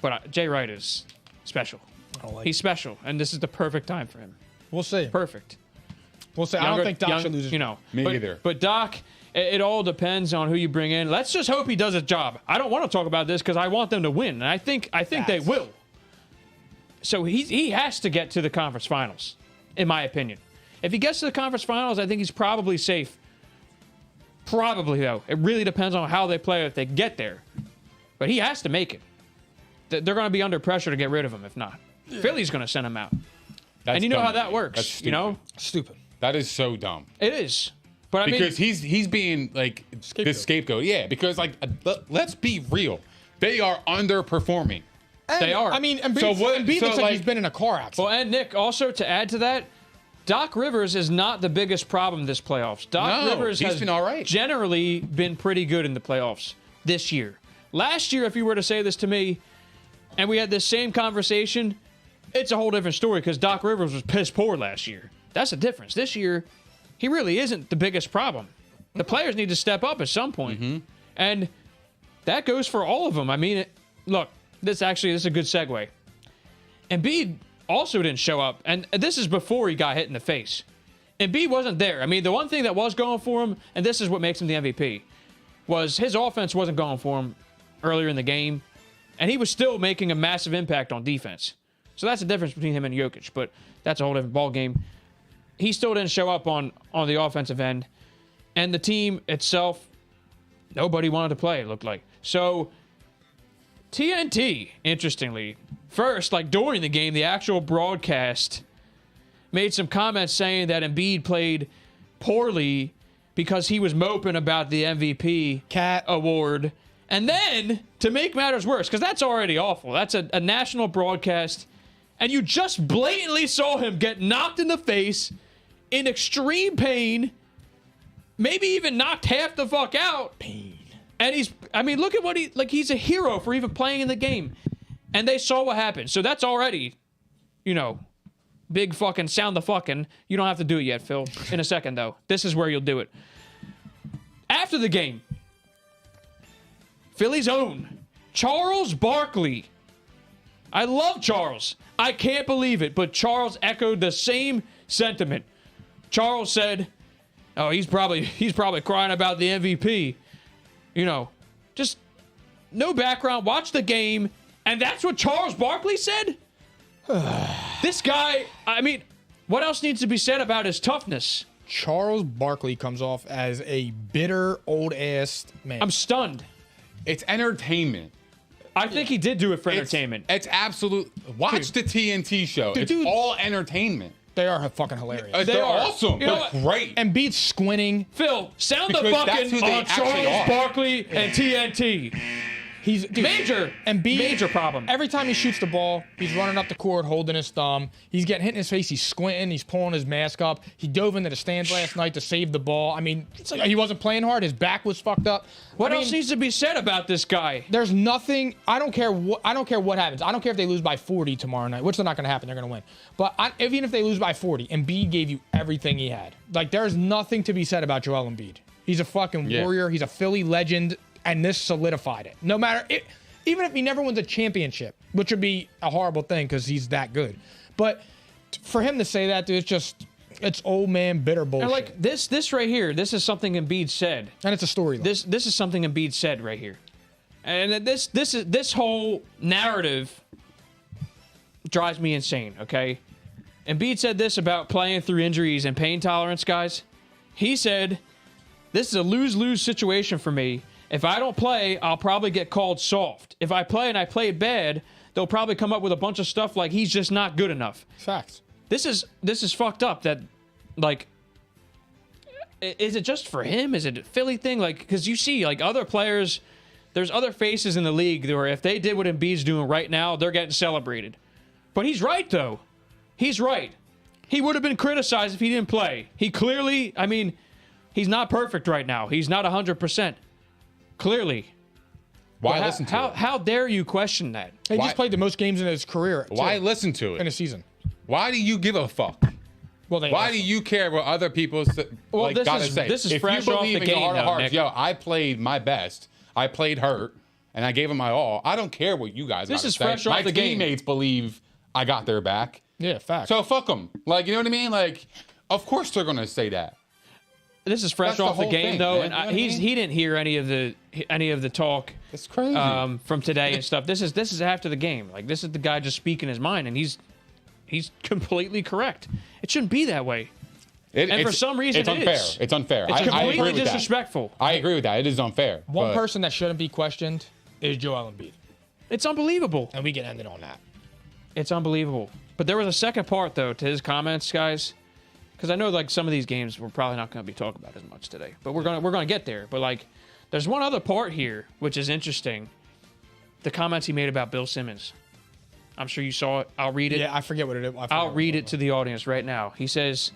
But Jay Wright is special. I don't like He's it. special, and this is the perfect time for him. We'll see. Perfect. We'll see. I don't think Doc should lose his Me but, either. But Doc, it all depends on who you bring in. Let's just hope he does his job. I don't want to talk about this because I want them to win, and I think they Facts. will. So he has to get to the conference finals, in my opinion. If he gets to the conference finals, I think he's probably safe. Probably, though. It really depends on how they play if they get there. But he has to make it. they're going to be under pressure to get rid of him if not. Philly's going to send him out. That's And you know dumb how to that me. works, That's you know? Stupid. That is so dumb. It is. But I mean, Because he's being like the scapegoat. Yeah, because like let's be real. They are underperforming. And, They are. I mean, Embiid, So what- Embiid so, looks like like- he's been in a car accident. well, and Nick, also to add to that, Doc Rivers is not the biggest problem this playoffs. Doc No, Rivers he's has been all right. generally been pretty good in the playoffs this year. Last year, if you were to say this to me, and we had this same conversation, it's a whole different story because Doc Rivers was piss poor last year. That's the difference. This year, he really isn't the biggest problem. The players need to step up at some point. And that goes for all of them. I mean, look, this is a good segue. Embiid also didn't show up, and this is before he got hit in the face. Embiid wasn't there. I mean, the one thing that was going for him, and this is what makes him the MVP, was his offense wasn't going for him earlier in the game, and he was still making a massive impact on defense. So that's the difference between him and Jokic, but that's a whole different ballgame. He still didn't show up on the offensive end, and the team itself, nobody wanted to play, it looked like. So TNT, interestingly, first, like during the game, the actual broadcast made some comments saying that Embiid played poorly because he was moping about the MVP award. And then, to make matters worse, because that's already awful, that's a national broadcast, and you just blatantly saw him get knocked in the face in extreme pain, maybe even knocked half the fuck out. Pain. And look at what he's a hero for even playing in the game. And they saw what happened. So that's already, big fucking sound the fucking. You don't have to do it yet, Phil. In a second, though. This is where you'll do it. After the game, Philly's own Charles Barkley. I love Charles. I can't believe it, but Charles echoed the same sentiment. Charles said, "Oh, he's probably crying about the MVP." Just no background. Watch the game, and that's what Charles Barkley said. This guy. I mean, what else needs to be said about his toughness? Charles Barkley comes off as a bitter old ass man. I'm stunned. It's entertainment. I think he did do it for entertainment. It's absolute. Watch the TNT show. It's dude. all entertainment. They are fucking hilarious. They're are. awesome. You know They're great. Embiid squinting. Phil, sound the Because that's who fucking they on actually Charles are. Barkley and TNT. He's Major problem. Every time he shoots the ball, he's running up the court holding his thumb. He's getting hit in his face. He's squinting. He's pulling his mask up. He dove into the stands last night to save the ball. I mean, it's like he wasn't playing hard. His back was fucked up. What else needs to be said about this guy? There's nothing. I don't care what happens. I don't care if they lose by 40 tomorrow night, which they're not going to happen. They're going to win. But even if they lose by 40, Embiid gave you everything he had. Like, there's nothing to be said about Joel Embiid. He's a fucking warrior. He's a Philly legend, and this solidified it. No matter it. Even if he never wins a championship, which would be a horrible thing because he's that good. But for him to say that, dude, it's old man bitter bullshit. And like this right here, this is something Embiid said. And it's a storyline. This is something Embiid said right here. And this whole narrative drives me insane, okay? Embiid said this about playing through injuries and pain tolerance, guys. He said, "This is a lose-lose situation for me. If I don't play, I'll probably get called soft. If I play and I play bad, they'll probably come up with a bunch of stuff like he's just not good enough." Facts. This is fucked up that, like, is it just for him? Is it a Philly thing? Like, because you see, like, other players, there's other faces in the league where if they did what Embiid's doing right now, they're getting celebrated. But he's right, though. He's right. He would have been criticized if he didn't play. He clearly, I mean, he's not perfect right now. He's not 100%. Clearly. Why listen to it? How dare you question that? He just played the most games in his career. Why too, listen to in a it? season? Why do you give a fuck? Well, Why do you care what other people this gotta is- say? this is if fresh you off believe the in your game, heart of though, hearts, Nick. yo, I played my best. I played hurt, and I gave it my all. I don't care what you guys. This gotta is say. fresh off my the game. teammates believe I got their back. Yeah, facts. So fuck them. Like, you know what I mean? Like, of course they're gonna say that. This is fresh That's the off the whole game, thing, though, man. and You know what I mean? he didn't hear any of the talk It's crazy. from today and stuff. This is after the game. Like, this is the guy just speaking his mind, and he's completely correct. It shouldn't be that way. And for some reason, it's it unfair. is. It's unfair. It's I agree completely with that. disrespectful. I agree with that. It is unfair. One but person that shouldn't be questioned is Joel Embiid. It's unbelievable. And we can end it on that. It's unbelievable. But there was a second part, though, to his comments, guys. Because I know, like, some of these games we're probably not going to be talking about as much today. But we're gonna get there. But, like, there's one other part here, which is interesting. The comments he made about Bill Simmons. I'm sure you saw it. I'll read it. Yeah, I forget what it is. I'll read it to the audience right now. He says,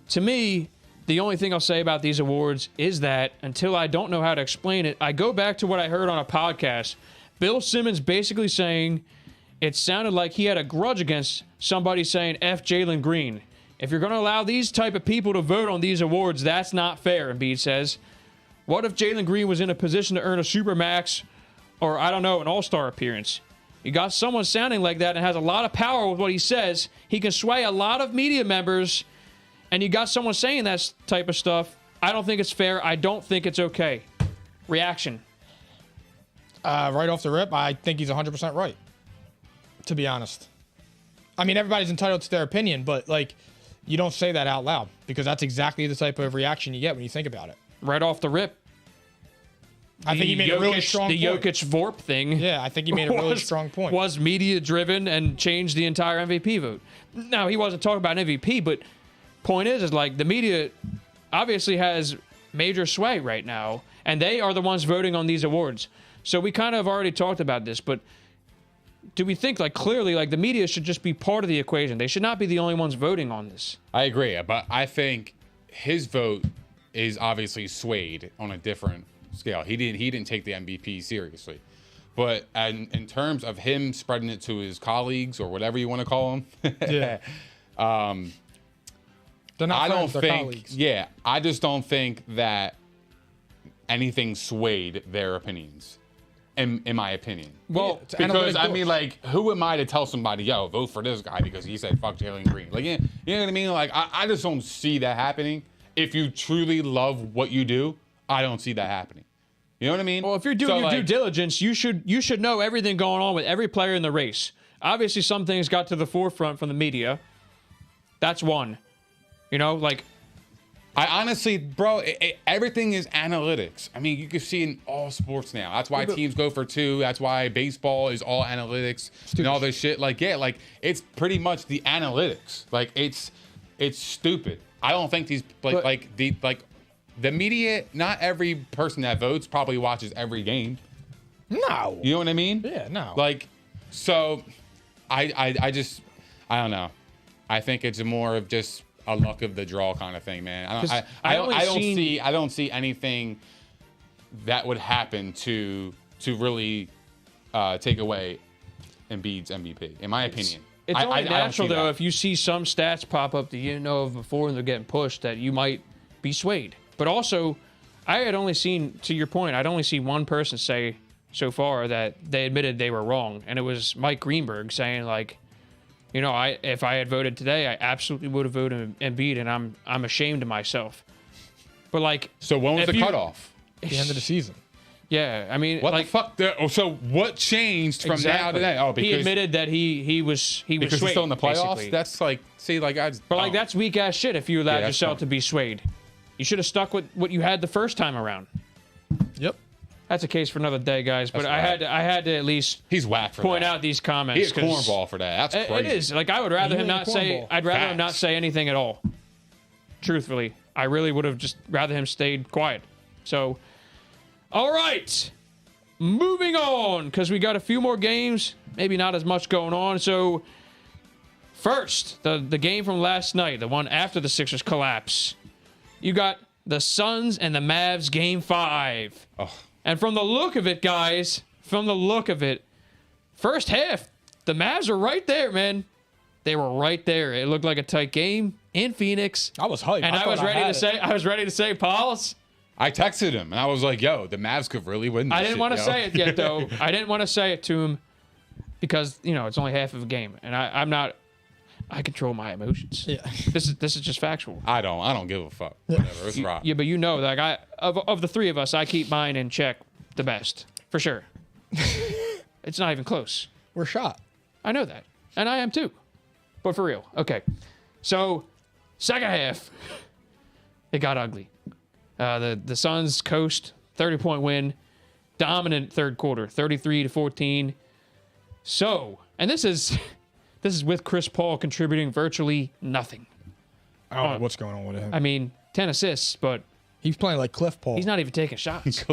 to me, the only thing I'll say about these awards is that until I don't know how to explain it, I go back to what I heard on a podcast. Bill Simmons basically saying it sounded like he had a grudge against somebody saying F Jalen Green. If you're going to allow these type of people to vote on these awards, that's not fair, Embiid says. What if Jalen Green was in a position to earn a Supermax or, I don't know, an All-Star appearance? You got someone sounding like that and has a lot of power with what he says. He can sway a lot of media members, and you got someone saying that type of stuff. I don't think it's fair. I don't think it's okay. Reaction. Right off the rip, I think he's 100% right, to be honest. I mean, everybody's entitled to their opinion, but, like, you don't say that out loud because that's exactly the type of reaction you get when you think about it. Right off the rip. I think he made a really strong point. The Jokic Vorp thing. Yeah, I think he made a really strong point. Was media-driven and changed the entire MVP vote. Now, he wasn't talking about MVP, but point is like the media obviously has major sway right now, and they are the ones voting on these awards. So we kind of already talked about this, but do we think, like, clearly, like, the media should just be part of the equation? They should not be the only ones voting on this. I agree, but I think his vote is obviously swayed on a different scale. He didn't take the MVP seriously. But in terms of him spreading it to his colleagues or whatever you want to call them, Yeah. They're not I don't friends, they're think. colleagues. Yeah, I just don't think that anything swayed their opinions. In my opinion. Well, it's because analytic I mean, votes. like, who am I to tell somebody, yo, vote for this guy because he said fuck Jalen Green? Like, you know what I mean? Like, I just don't see that happening. If you truly love what you do, I don't see that happening. You know what I mean? Well, if you're doing your due diligence, you should know everything going on with every player in the race. Obviously, some things got to the forefront from the media. That's one. You know, like, I honestly, bro, everything is analytics. I mean, you can see in all sports now. That's why teams go for two. That's why baseball is all analytics and all this shit. Like, yeah, like, it's pretty much the analytics. Like, it's stupid. I don't think these the media. Not every person that votes probably watches every game. No. You know what I mean? Yeah, no. Like, so, I don't know. I think it's more of just a luck of the draw kind of thing, man. I don't see anything that would happen to really take away Embiid's MVP, in my opinion. It's only natural, though, that. if you see some stats pop up that you didn't know of before and they're getting pushed, that you might be swayed. But also, I had only seen, to your point, I'd only seen one person say so far that they admitted they were wrong, and it was Mike Greenberg saying, like, you know, if I had voted today, I absolutely would have voted Embiid, and I'm ashamed of myself. But, like, so when was the cutoff? The end of the season. Yeah, I mean, what like, the fuck? So what changed from now to then? Oh, because he admitted that he was because swayed, he's still in the playoffs. basically. That's like, see, like But that's weak ass shit. If you allowed that's yourself fine. to be swayed, you should have stuck with what you had the first time around. Yep. That's a case for another day, guys. But I had to at least he's whack for point that. out these comments. He's a cornball for that. That's crazy. It is. Like, I would rather him not say. cornball. I'd rather him not Facts. say anything at all. Truthfully, I really would have just rather him stayed quiet. So, all right, moving on because we got a few more games. Maybe not as much going on. So, first, the game from last night, the one after the Sixers collapse. You got the Suns and the Mavs game 5. Oh. And from the look of it, guys, first half, the Mavs are right there, man. They were right there. It looked like a tight game in Phoenix. I was hyped. And I was ready to say, Pauls. I texted him and I was like, "Yo, the Mavs could really win this." I didn't want to say it yet, though. I didn't want to say it to him because, you know, it's only half of a game, and I'm not. I control my emotions. Yeah. This is just factual. I don't give a fuck. Whatever, it's rock. Yeah, but you know, like, of the three of us, I keep mine in check the best for sure. It's not even close. We're shot. I know that, and I am too. But for real, okay. So, second half, it got ugly. The Suns coast 30-point win, dominant third quarter, 33-14. So, and this is with Chris Paul contributing virtually nothing. I don't know what's going on with him. I mean, 10 assists, but He's playing like Cliff Paul. he's not even taking shots.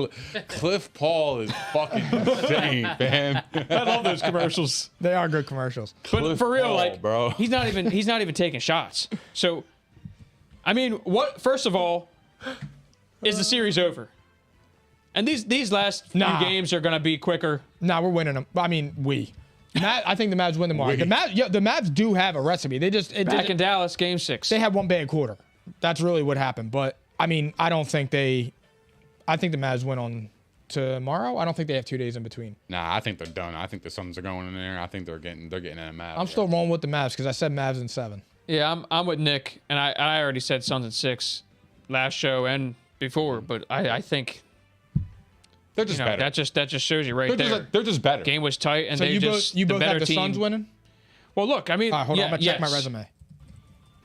Cliff Paul is fucking insane, man. I love those commercials. They are good commercials. But Cliff for real, Paul, like, bro. he's not even taking shots. So, I mean, first of all, is the series over? And these last few games are gonna be quicker. Nah, we're winning them. I mean, I think the Mavs win tomorrow. The Mavs do have a recipe. They just Back in Dallas, game 6. they had one bad quarter. That's really what happened. But I mean, I think the Mavs win on tomorrow. I don't think they have 2 days in between. Nah, I think they're done. I think the Suns are going in there. I think they're getting in a Mavs. I'm still rolling with the Mavs because I said Mavs in 7. Yeah, I'm with Nick, and I already said Suns in 6 last show and before, but I think they're just better. that just shows you right there. They're just better. Game was tight, and So they you just both the have better the team. Suns winning? Well, look, I mean, All right, hold on. I'm going to check my yes. resume.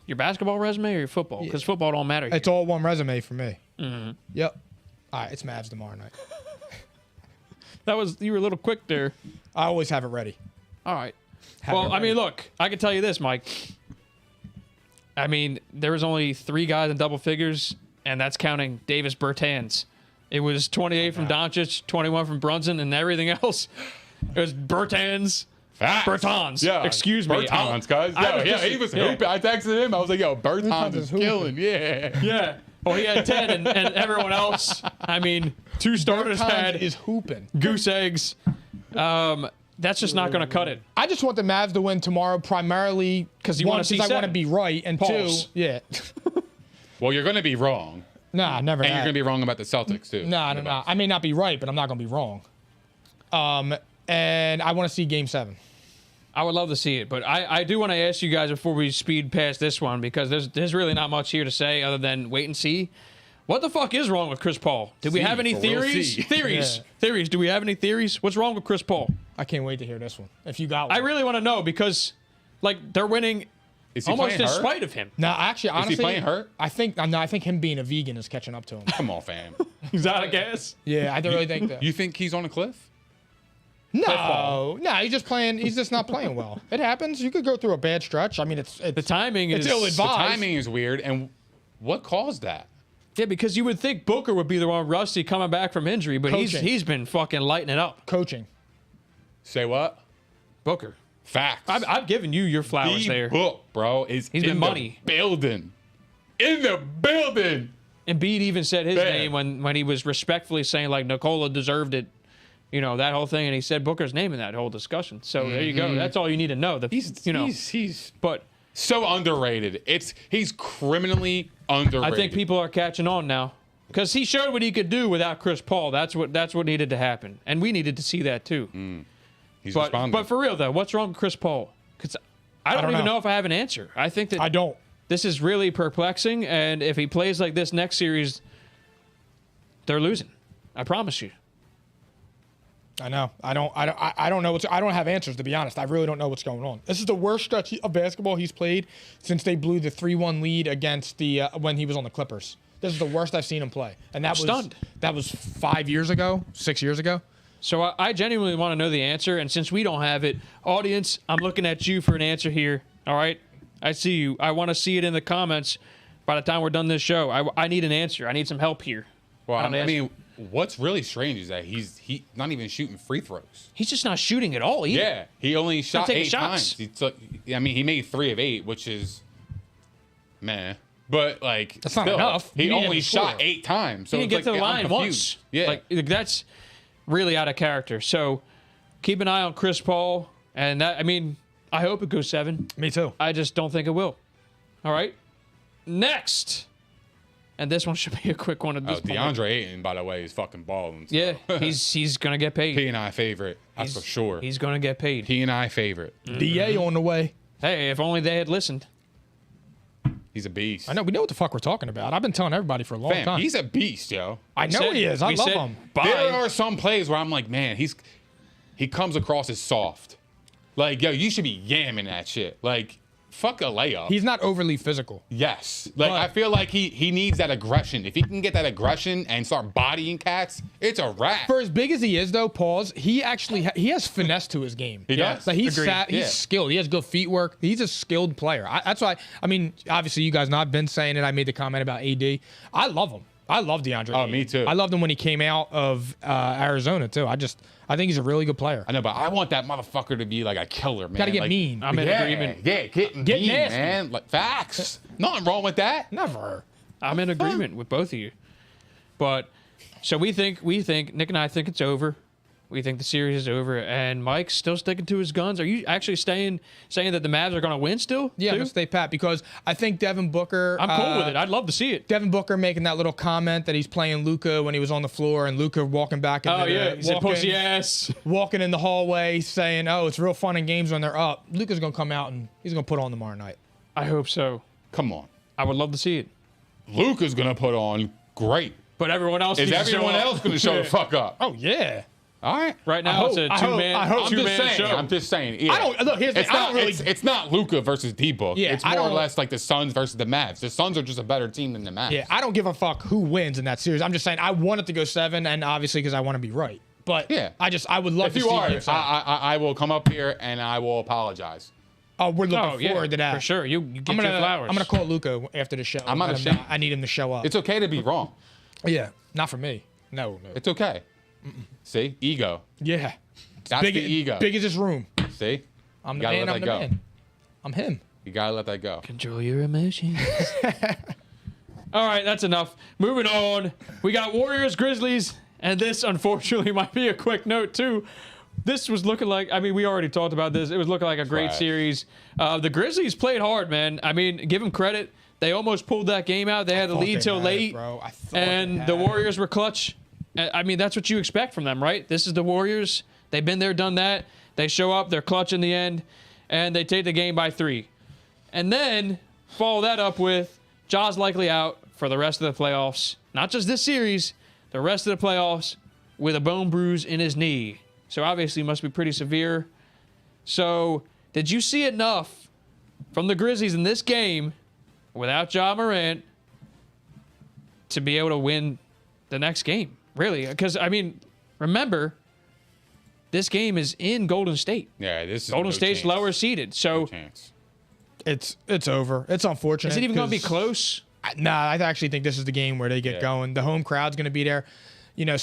Your basketball resume or your football? Because football don't matter. It's all one resume for me. Mm-hmm. Yep. All right, it's Mavs tomorrow night. You were a little quick there. I always have it ready. All right. Have Well, it I ready. mean, look, I can tell you this, Mike. I mean, there was only 3 guys in double figures, and that's counting Davis Bertans. It was 28 from Doncic, 21 from Brunson, and everything else. It was Bertans. Facts. Bertans. Yeah. Excuse me. Bertans, guys. He was hooping. I texted him. I was like, yo, Bertans is hooping. killing. Yeah. Yeah. Well, he had 10, and everyone else, I mean, 2 starters Bertans had is hooping. goose eggs. That's just not going to cut it. I just want the Mavs to win tomorrow primarily 'Cause you wanna see I want to 7. be right, and Pause. 2, yeah. Well, you're going to be wrong. Nah, never. And you're going to be wrong about the Celtics, too. Nah. I may not be right, but I'm not going to be wrong. And I want to see Game 7. I would love to see it, but I do want to ask you guys before we speed past this one, because there's really not much here to say other than wait and see. What the fuck is wrong with Chris Paul? Do we See, have any but we'll theories? see. Theories. Yeah. Theories. Do we have any theories? What's wrong with Chris Paul? I can't wait to hear this one. If you got one. I really want to know because, like, they're winning Is he almost playing in hurt? spite of him. No, actually, honestly, Is he playing hurt? I think him being a vegan is catching up to him. Come on, fam. He's out of gas. Yeah, I don't really think that. You think he's on a cliff? No, he's just playing. He's just not playing well. It happens. You could go through a bad stretch. I mean, The timing is ill-advised. The timing is weird. And what caused that? Yeah, because you would think Booker would be the one rusty coming back from injury, but Coaching. he's been fucking lighting it up. coaching. Say what? Booker. Facts. I've given you your flowers the there. book, bro, is He's in been the money. building. In the building. Embiid even said his Bam. name when he was respectfully saying, like, Nikola deserved it. You know, that whole thing. And he said Booker's name in that whole discussion. So there you go. That's all you need to know. He's But so underrated. He's criminally underrated. I think people are catching on now. Because he showed what he could do without Chris Paul. That's what needed to happen. And we needed to see that too. he's But responding. but for real though, what's wrong with Chris Paul? Because I don't even know. know if I have an answer. I think that I don't. this is really perplexing, and if he plays like this next series, they're losing. I promise you. I know. I don't know. I don't have answers, to be honest. I really don't know what's going on. This is the worst stretch of basketball he's played since they blew the 3-1 lead against the when he was on the Clippers. This is the worst I've seen him play, and that was Stunned. That was 5 years ago, 6 years ago. So I genuinely want to know the answer, and since we don't have it, audience, I'm looking at you for an answer here. All right, I see you. I want to see it in the comments by the time we're done this show. I need an answer. I need some help here. well, I'm I asking- mean, what's really strange is that he's not even shooting free throws. He's just not shooting at all either. Yeah, he only shot taking 8 shots. times. He took, I mean, he made 3 of 8, which is, meh. But like, That's not still, enough. He You need only to score. shot 8 times. So He didn't it's get to the like, line I'm once. confused. Yeah, Like that's really out of character. So keep an eye on Chris Paul, and that, I mean, I hope it goes 7. Me too. I just don't think it will. All right. Next. And this one should be a quick one at this point. DeAndre Ayton, by the way, is fucking balling. So. Yeah, he's gonna get paid. P and I favorite. That's for sure. He's gonna get paid. P and I favorite. DA on the way. Hey, if only they had listened. He's a beast. I know. We know what the fuck we're talking about. I've been telling everybody for a long Fam, time. he's a beast, yo. I know he is. I We love said him. bye. There are some plays where I'm like, man, he comes across as soft. Like, yo, you should be yamming that shit. Like, fuck a layup. He's not overly physical. Yes. Like, But- I feel like he needs that aggression. If he can get that aggression and start bodying cats, it's a wrap. For as big as he is, though, pause. He actually he has finesse to his game. He does. Like he's Agreed. he's Yeah. skilled. He has good feet work. He's a skilled player. That's why. I mean, obviously, you guys know I've been saying it. I made the comment about AD. I love him. I love DeAndre. Oh, Ayton. me too. I loved him when he came out of Arizona too. I think he's a really good player. I know, but I want that motherfucker to be like a killer, man. Gotta get like, mean. I'm in agreement. Yeah, get mean, nasty. man. Like, facts. Nothing wrong with that. Never. I'm in agreement with both of you. But so we think Nick and I think it's over. We think the series is over, and Mike's still sticking to his guns. Are you actually saying that the Mavs are going to win still? Yeah, I'm too? gonna stay pat because I think Devin Booker. I'm cool with it. I'd love to see it. Devin Booker making that little comment that he's playing Luka when he was on the floor, and Luka walking back. Into He said pussy ass. walking in the hallway saying, "Oh, it's real fun in games when they're up." Luka's gonna come out and he's gonna put on tomorrow night. I hope so. Come on. I would love to see it. Luka's going to put on great. But everyone else Is needs to show everyone up. else going to show the fuck up? Oh yeah. All right. Right now, it's a I hope- two-man I'm just saying. show. I'm just saying. Yeah. I don't look. Here's the It's thing, I not. don't really. It's not Luka versus D-Book. Yeah, it's I more or don't- less like the Suns versus the Mavs. The Suns are just a better team than the Mavs. Yeah, I don't give a fuck who wins in that series. I'm just saying I want it to go 7, and obviously because I want to be right. But Yeah. I would love If to you see are, Game 7. I will come up here and I will apologize. Oh, we're looking Oh, yeah, forward to that. for sure. You get I'm your gonna flowers. I'm gonna call Luka after the show. I'm not Let him ashamed. know. I need him to show up. It's okay to be wrong. Yeah, not for me. No. It's okay. See, ego. Yeah. That's big, the ego. Big as this room. See, I'm the gotta man. let I'm that the go. man. I'm him. You gotta let that go. Control your emotions. All right, that's enough. Moving on. We got Warriors, Grizzlies, and this, unfortunately, might be a quick note, too. This was looking like, I mean, we already talked about this. It was looking like a great Right. series. The Grizzlies played hard, man. I mean, give them credit. They almost pulled that game out. They had the Thought lead they till had it, late. bro. I thought they And had the it. Warriors were clutch. I mean, that's what you expect from them, right? This is the Warriors. They've been there, done that. They show up, they're clutch in the end, and they take the game by 3. And then follow that up with Ja's likely out for the rest of the playoffs. Not just this series, the rest of the playoffs with a bone bruise in his knee. So obviously must be pretty severe. So did you see enough from the Grizzlies in this game without Ja Morant to be able to win the next game? Really? Because, I mean, remember, this game is in Golden State. Yeah, this is Golden no State's chance. lower seeded. So Chance. It's over. It's unfortunate. is it even going to be 'cause- close? Nah, I actually think this is the game where they get Yeah. going. The home crowd's going to be there. You know, I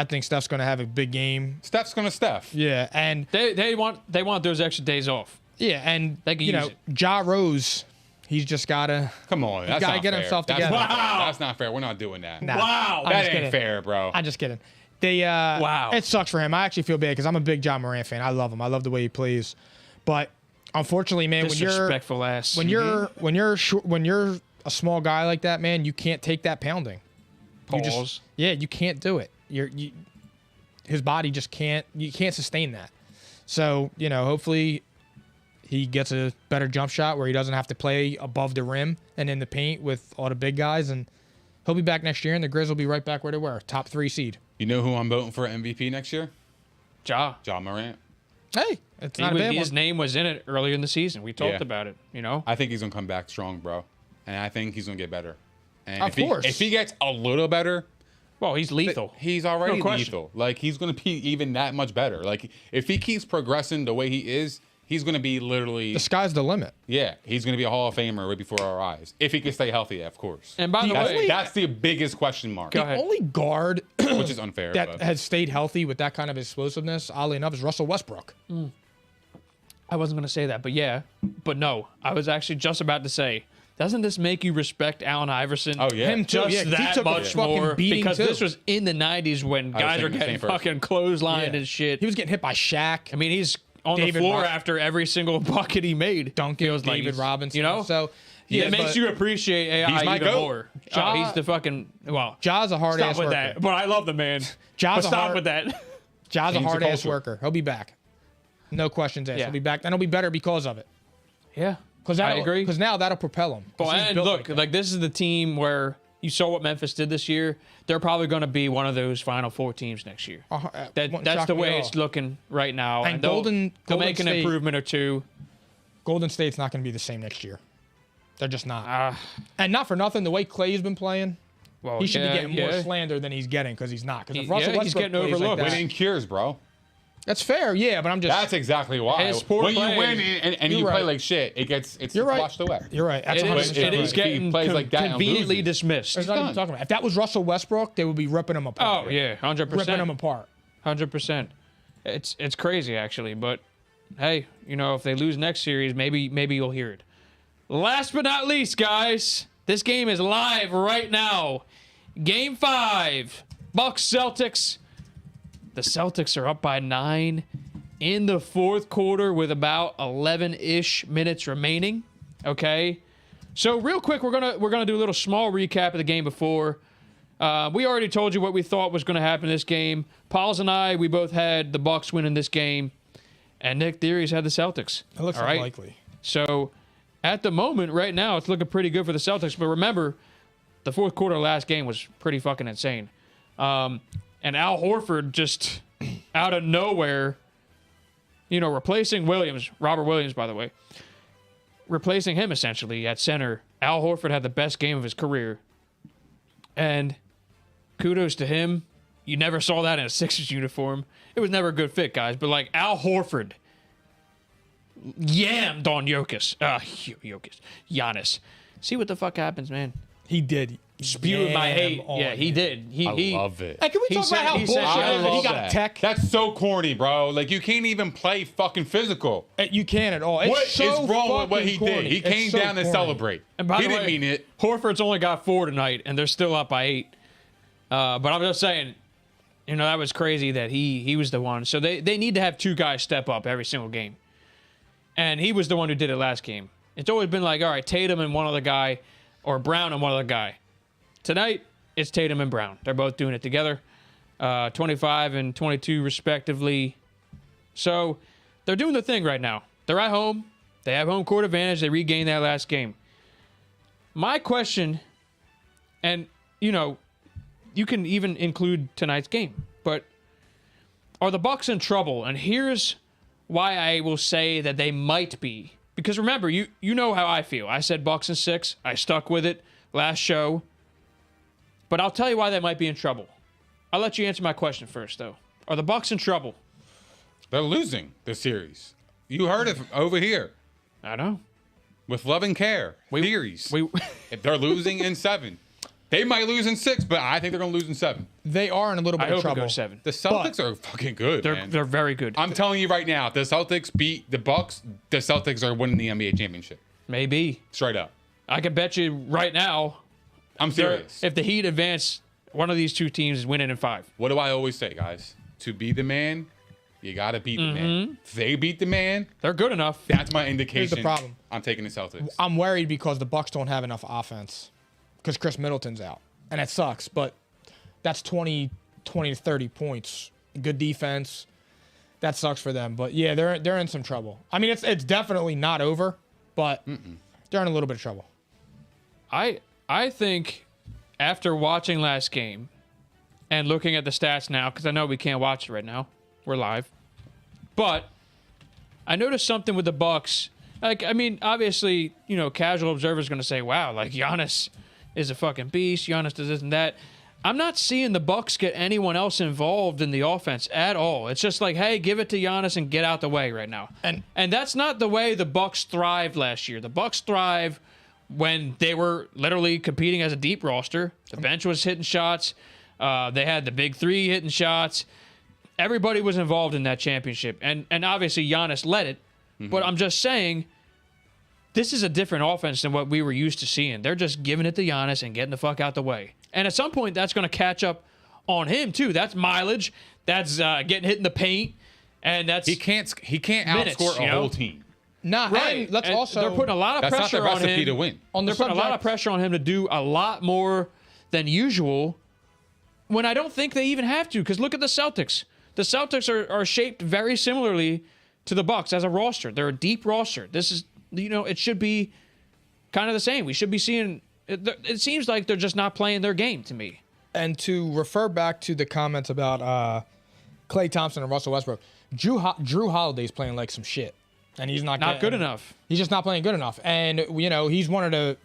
think Steph's going to have a big game. Steph's gonna Steph. Yeah, and They want those extra days off. yeah, and They can you use know, it. Ja Rose, he's just got to. Come on, that's gotta not get fair. himself That's together. not fair. Wow. That's not fair. We're not doing that. Nah, Wow. I'm That just ain't kidding. fair, bro. I'm just kidding. They Wow. It sucks for him. I actually feel bad because I'm a big Ja Morant fan. I love him. I love the way he plays, but unfortunately, man, when you're Disrespectful ass. when you're a small guy like that, man, you can't take that pounding. You Pause. you can't do it. His body just can't. You can't sustain that. So hopefully, he gets a better jump shot where he doesn't have to play above the rim and in the paint with all the big guys, and he'll be back next year, and the Grizz will be right back where they were, top 3 seed. You know who I'm voting for MVP next year? Ja. Ja Morant. Hey, it's not a bad His one. name was in it earlier in the season. We talked Yeah. about it, you know? I think he's gonna come back strong, bro, and I think he's gonna get better. And Of course. if he gets a little better, Well, he's lethal. he's already No question. lethal. Like he's gonna be even that much better. Like if he keeps progressing the way he is, he's gonna be literally The sky's the limit. he's gonna be a Hall of Famer right before our eyes. If he can stay healthy, of course. And by the way, That's the biggest question mark, Go ahead. The only guard which is unfair. that but has stayed healthy with that kind of explosiveness, oddly enough, is Russell Westbrook. I wasn't going to say that, but yeah. But no, I was actually just about to say, doesn't this make you respect Allen Iverson? Oh, yeah. Him too. Just Yeah, 'cause he that took a much fucking more beating, because too. this was in the 90s when guys were thinking the getting same person. fucking clotheslined Yeah. and shit. He was getting hit by Shaq. I mean, he's on David the floor Ro- after every single bucket he made. Duncan, Feels like David he's- Robinson. You know? So It makes but you appreciate AI He's my even goat. more. Ja- He's the fucking, well, Ja's a hard stop ass with worker. that. But I love the man. Ja's But a stop hard- with that. Ja's a Change the hard ass culture. worker. He'll be back. No questions asked. Yeah. He'll be back, and he'll be better because of it. Yeah. Because I agree. Because now that'll propel him. 'Cause Well, he's and built look, that. like this is the team where you saw what Memphis did this year. They're probably going to be one of those Final Four teams next year. Wouldn't That's shock the me way at it's all. looking right now. And they'll Golden make an State- improvement or two. Golden State's not going to be the same next year. They're just not. And not for nothing, the way Clay's been playing, he should be getting more slander than he's getting because he's not. Because if Russell Westbrook he's getting plays overlooked. like that, Winning cures, bro. that's fair, yeah, but I'm just. That's exactly why. His poor When you play- win and you play like shit, it's You're right. washed away. You're right. That's It 100% is, right. it is If he getting plays like that and conveniently loses, dismissed. That's not even talking about. If that was Russell Westbrook, they would be ripping him apart. Oh, yeah, 100%. Ripping him apart. 100%. It's crazy, actually, but hey, if they lose next series, maybe you'll hear it. Last but not least, guys, this game is live right now. Game 5, Bucks Celtics. The Celtics are up by 9 in the fourth quarter with about 11-ish minutes remaining. Okay, so real quick, we're gonna do a little small recap of the game before. We already told you what we thought was going to happen in this game. Pauls and I, we both had the Bucks winning this game, and Nick Theory's had the Celtics. It looks All right? unlikely. So at the moment, right now, it's looking pretty good for the Celtics. But remember, the fourth quarter of last game was pretty fucking insane. And Al Horford just out of nowhere, replacing Williams, Robert Williams, by the way, replacing him essentially at center. Al Horford had the best game of his career. And kudos to him. You never saw that in a Sixers uniform. It was never a good fit, guys. But like Al Horford yammed on Giannis. See what the fuck happens, man. He did. Spewed my hate. on Yeah, he him. did. He love it. Hey, can we He talk said- about how he said- bullshit I it is that he love got that. tech? That's so corny, bro. Like, you can't even play fucking physical. You can't at all. It's What is so wrong with what he fucking did? He corny. came It's so down to corny. celebrate. And by He the didn't way, mean it. Horford's only got 4 tonight, and they're still up by 8. But I'm just saying, that was crazy that he was the one. So they need to have 2 guys step up every single game. And he was the one who did it last game. It's always been like, all right, Tatum and one other guy, or Brown and one other guy. Tonight, it's Tatum and Brown. They're both doing it together. 25 and 22 respectively. So they're doing the thing right now. They're at home. They have home court advantage. They regained that last game. My question, and you can even include tonight's game, but are the Bucks in trouble? And here's why I will say that they might be. Because remember, you know how I feel. I said Bucks in 6. I stuck with it last show. But I'll tell you why they might be in trouble. I'll let you answer my question first, though. Are the Bucks in trouble? They're losing the series. You heard it over here. I know. With love and care. Theories. If they're losing in 7. They might lose in 6, but I think they're going to lose in 7. They are in a little bit I of hope it trouble. goes 7. The Celtics are fucking good, man. They're very good. I'm telling you right now, if the Celtics beat the Bucks, the Celtics are winning the NBA championship. Maybe. Straight up. I can bet you right now, I'm serious. if the Heat advance, one of these 2 teams is winning in 5. What do I always say, guys? To be the man, you got to beat the man. If they beat the man, They're good enough. that's my indication. Here's the problem. I'm taking the Celtics. I'm worried because the Bucks don't have enough offense because Chris Middleton's out. And that sucks, but that's 20 to 30 points. Good defense. That sucks for them. But yeah, they're in some trouble. I mean, it's definitely not over, but they're in a little bit of trouble. I think after watching last game and looking at the stats now, because I know we can't watch it right now. We're live. But I noticed something with the Bucks. Like, I mean, obviously, casual observers going to say, wow, like Giannis is a fucking beast. Giannis does this and that. I'm not seeing the Bucks get anyone else involved in the offense at all. It's just like, hey, give it to Giannis and get out the way right now. And that's not the way the Bucks thrived last year. The Bucks thrive when they were literally competing as a deep roster. The bench was hitting shots. They had the big 3 hitting shots. Everybody was involved in that championship. And obviously Giannis led it. But I'm just saying, this is a different offense than what we were used to seeing. They're just giving it to Giannis and getting the fuck out the way. And at some point, that's going to catch up on him, too. That's mileage. That's getting hit in the paint. And that's He can't minutes, outscore a whole team. Nah, right. and let's And also... they're putting a lot of That's not pressure the on recipe him. to win. They're putting a lot of pressure on him to do a lot more than usual when I don't think they even have to. Because look at the Celtics. The Celtics are shaped very similarly to the Bucks as a roster. They're a deep roster. This is, it should be kind of the same. We should be seeing... It seems like they're just not playing their game to me. And to refer back to the comments about Klay Thompson and Russell Westbrook, Drew Holiday's playing like some shit. and he's not good enough. He's just not playing good enough. And he's one of the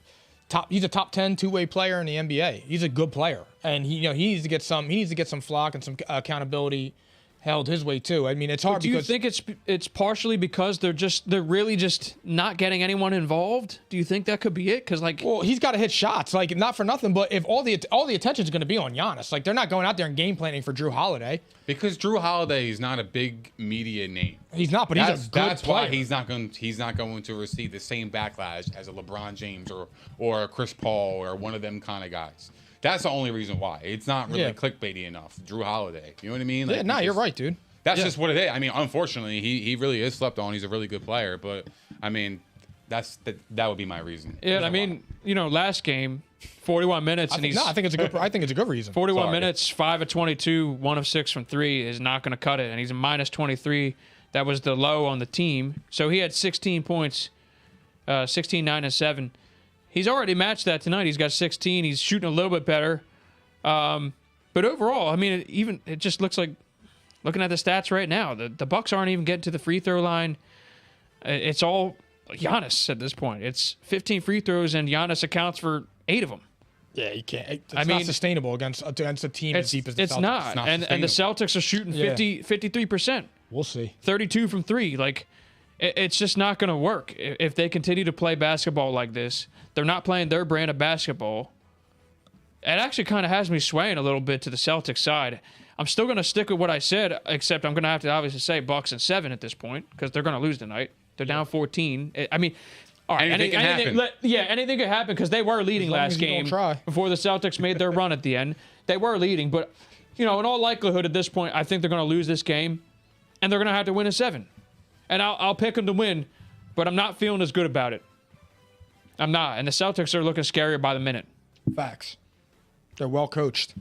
top. He's a top 10 two-way player in the NBA. He's a good player, and he needs to get some. He needs to get some flock and some accountability held his way too. I mean, it's hard. Do you think it's partially because they're really just not getting anyone involved? Do you think that could be it? Because well, he's got to hit shots, not for nothing, but if all the attention is going to be on Giannis, they're not going out there and game planning for Drew Holiday. Because Drew Holiday is not a big media name. He's not, but he's a good that's player. why he's not going to receive the same backlash as a LeBron James or a Chris Paul or one of them kind of guys. That's the only reason why. It's not really clickbatey enough. Drew Holiday. You know what I mean? You're right, dude. That's just what it is. I mean, unfortunately, he really is slept on. He's a really good player, but I mean, that would be my reason. Yeah, I mean, last game, 41 minutes, I think it's a good reason. 41 minutes, 5 of 22, 1 of 6 from 3 is not going to cut it, and he's a minus 23. That was the low on the team. So he had 16 points, 16, 9, and 7. He's already matched that tonight. He's got 16. He's shooting a little bit better. But overall, I mean, it just looks like, looking at the stats right now, the Bucks aren't even getting to the free throw line. It's all Giannis at this point. It's 15 free throws, and Giannis accounts for 8 of them. Yeah, you can't. It's not sustainable against a team as deep as the Celtics. It's not. And the Celtics are shooting 53%. We'll see. 32 from 3. It's just not going to work. If they continue to play basketball like this, they're not playing their brand of basketball. It actually kind of has me swaying a little bit to the Celtics side. I'm still going to stick with what I said, except I'm going to have to obviously say Bucks and 7 at this point because they're going to lose tonight. They're down 14. I mean, all right, anything can happen. Anything could happen because they were leading last game before the Celtics made their run at the end. They were leading, but in all likelihood at this point, I think they're going to lose this game, and they're going to have to win a 7. And I'll pick them to win, but I'm not feeling as good about it. I'm not, and the Celtics are looking scarier by the minute. Facts. They're well coached.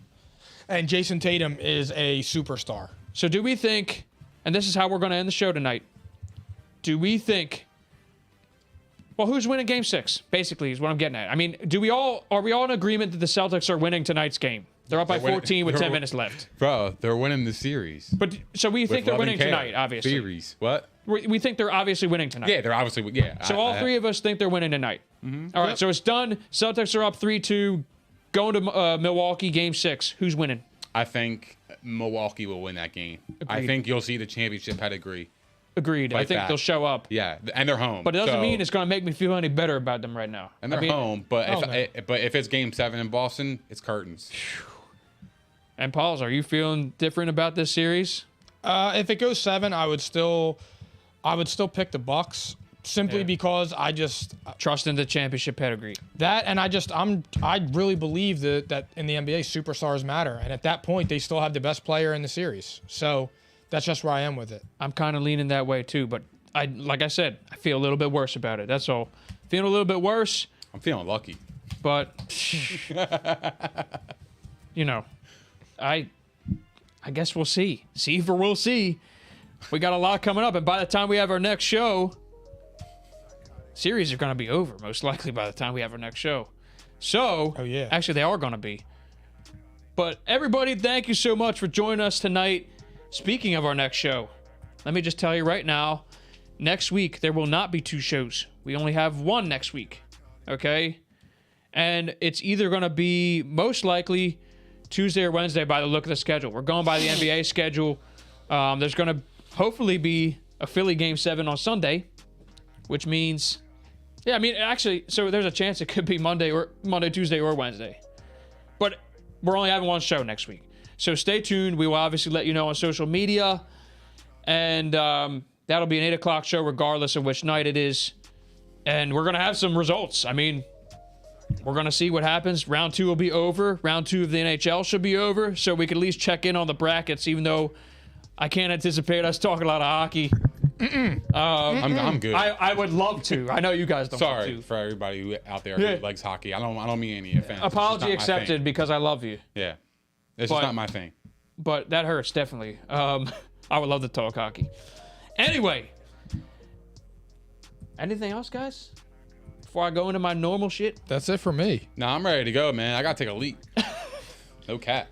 And Jason Tatum is a superstar. So do we think, and this is how we're going to end the show tonight, do we think, well, who's winning Game 6, basically, is what I'm getting at. I mean, are we all in agreement that the Celtics are winning tonight's game? They're up by 14 with 10 minutes left. Bro, they're winning the series. But so we think they're winning tonight, obviously. Series. What? We think they're obviously winning tonight. Yeah, they're obviously, yeah. So all three of us think they're winning tonight. Mm-hmm. All right, so it's done. Celtics are up 3-2. Going to Milwaukee, Game 6. Who's winning? I think Milwaukee will win that game. Agreed. I think you'll see the championship pedigree. Agreed. I think they'll show up. Yeah, and they're home. But it doesn't mean it's going to make me feel any better about them right now. And they're home, but if it's Game 7 in Boston, it's curtains. And Pauls, are you feeling different about this series? If it goes 7, I would still pick the Bucks. Simply because I just trust in the championship pedigree. That, and I really believe that in the NBA superstars matter, and at that point they still have the best player in the series. So that's just where I am with it. I'm kind of leaning that way too, but like I said, I feel a little bit worse about it. That's all. Feeling a little bit worse. I'm feeling lucky, but I guess we'll see. See for we'll see. We got a lot coming up, and by the time we have our next show. Series are going to be over, most likely, by the time we have our next show. So, actually, they are going to be. But everybody, thank you so much for joining us tonight. Speaking of our next show, let me just tell you right now, next week, there will not be 2 shows. We only have 1 next week, okay? And it's either going to be, most likely, Tuesday or Wednesday by the look of the schedule. We're going by the NBA schedule. There's going to hopefully be a Philly Game 7 on Sunday, which means... Yeah, I mean, actually, so there's a chance it could be Monday, Tuesday, or Wednesday. But we're only having 1 show next week. So stay tuned. We will obviously let you know on social media. And that'll be an 8 o'clock show regardless of which night it is. And we're going to have some results. I mean, we're going to see what happens. Round 2 will be over. Round 2 of the NHL should be over. So we can at least check in on the brackets, even though I can't anticipate us talking a lot of hockey. I'm good. I would love to. I know you guys don't. Sorry for everybody out there who likes hockey. I don't mean any offense. Apology accepted because I love you. Yeah, it's just not my thing. But that hurts definitely. I would love to talk hockey. Anyway, anything else, guys? Before I go into my normal shit. That's it for me. No, I'm ready to go, man. I gotta take a leak. No cap.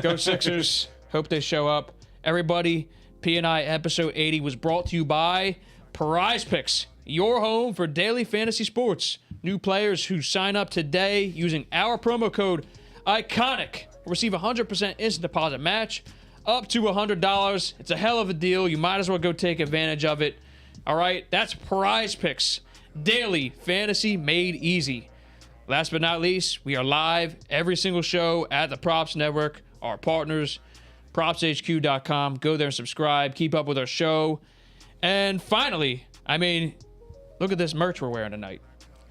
Go Sixers. Hope they show up. Everybody. P&I episode 80 was brought to you by Prize Picks, your home for daily fantasy sports. New players who sign up today using our promo code ICONIC will receive 100% instant deposit match up to $100. It's a hell of a deal. You might as well go take advantage of it. All right, that's Prize Picks, daily fantasy made easy. Last but not least, we are live every single show at the Props Network, our partners, propshq.com. Go there and subscribe. Keep up with our show. And finally, I mean, look at this merch we're wearing tonight.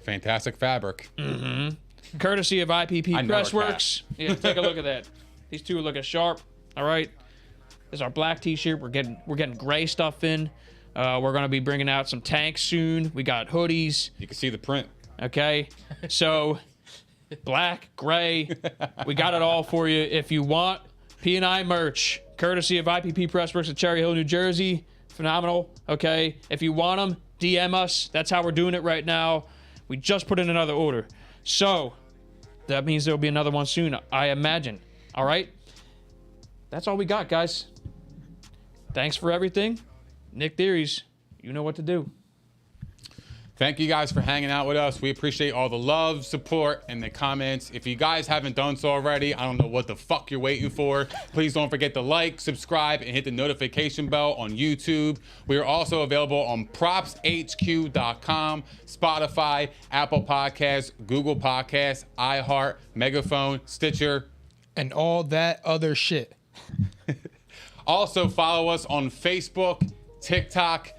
Fantastic fabric. Courtesy of IPP I know Pressworks. Yeah, take a look at that. These two are looking sharp. All right. This is our black t-shirt. We're getting gray stuff in. We're going to be bringing out some tanks soon. We got hoodies. You can see the print. Okay, so black, gray, we got it all for you. If you want P&I merch, courtesy of IPP Pressworks at Cherry Hill, New Jersey, phenomenal. Okay, if you want them, DM us. That's how we're doing it right now. We just put in another order, so that means there'll be another one soon, I imagine. All right, that's all we got, guys. Thanks for everything. Nick Theories, you know what to do. Thank you guys for hanging out with us. We appreciate all the love, support, and the comments. If you guys haven't done so already, I don't know what the fuck you're waiting for. Please don't forget to like, subscribe, and hit the notification bell on YouTube. We are also available on propshq.com, Spotify, Apple Podcasts, Google Podcasts, iHeart, Megaphone, Stitcher, And all that other shit. Also follow us on Facebook, TikTok,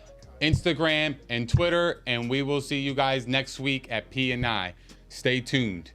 Instagram, and Twitter, and we will see you guys next week at P&I. Stay tuned.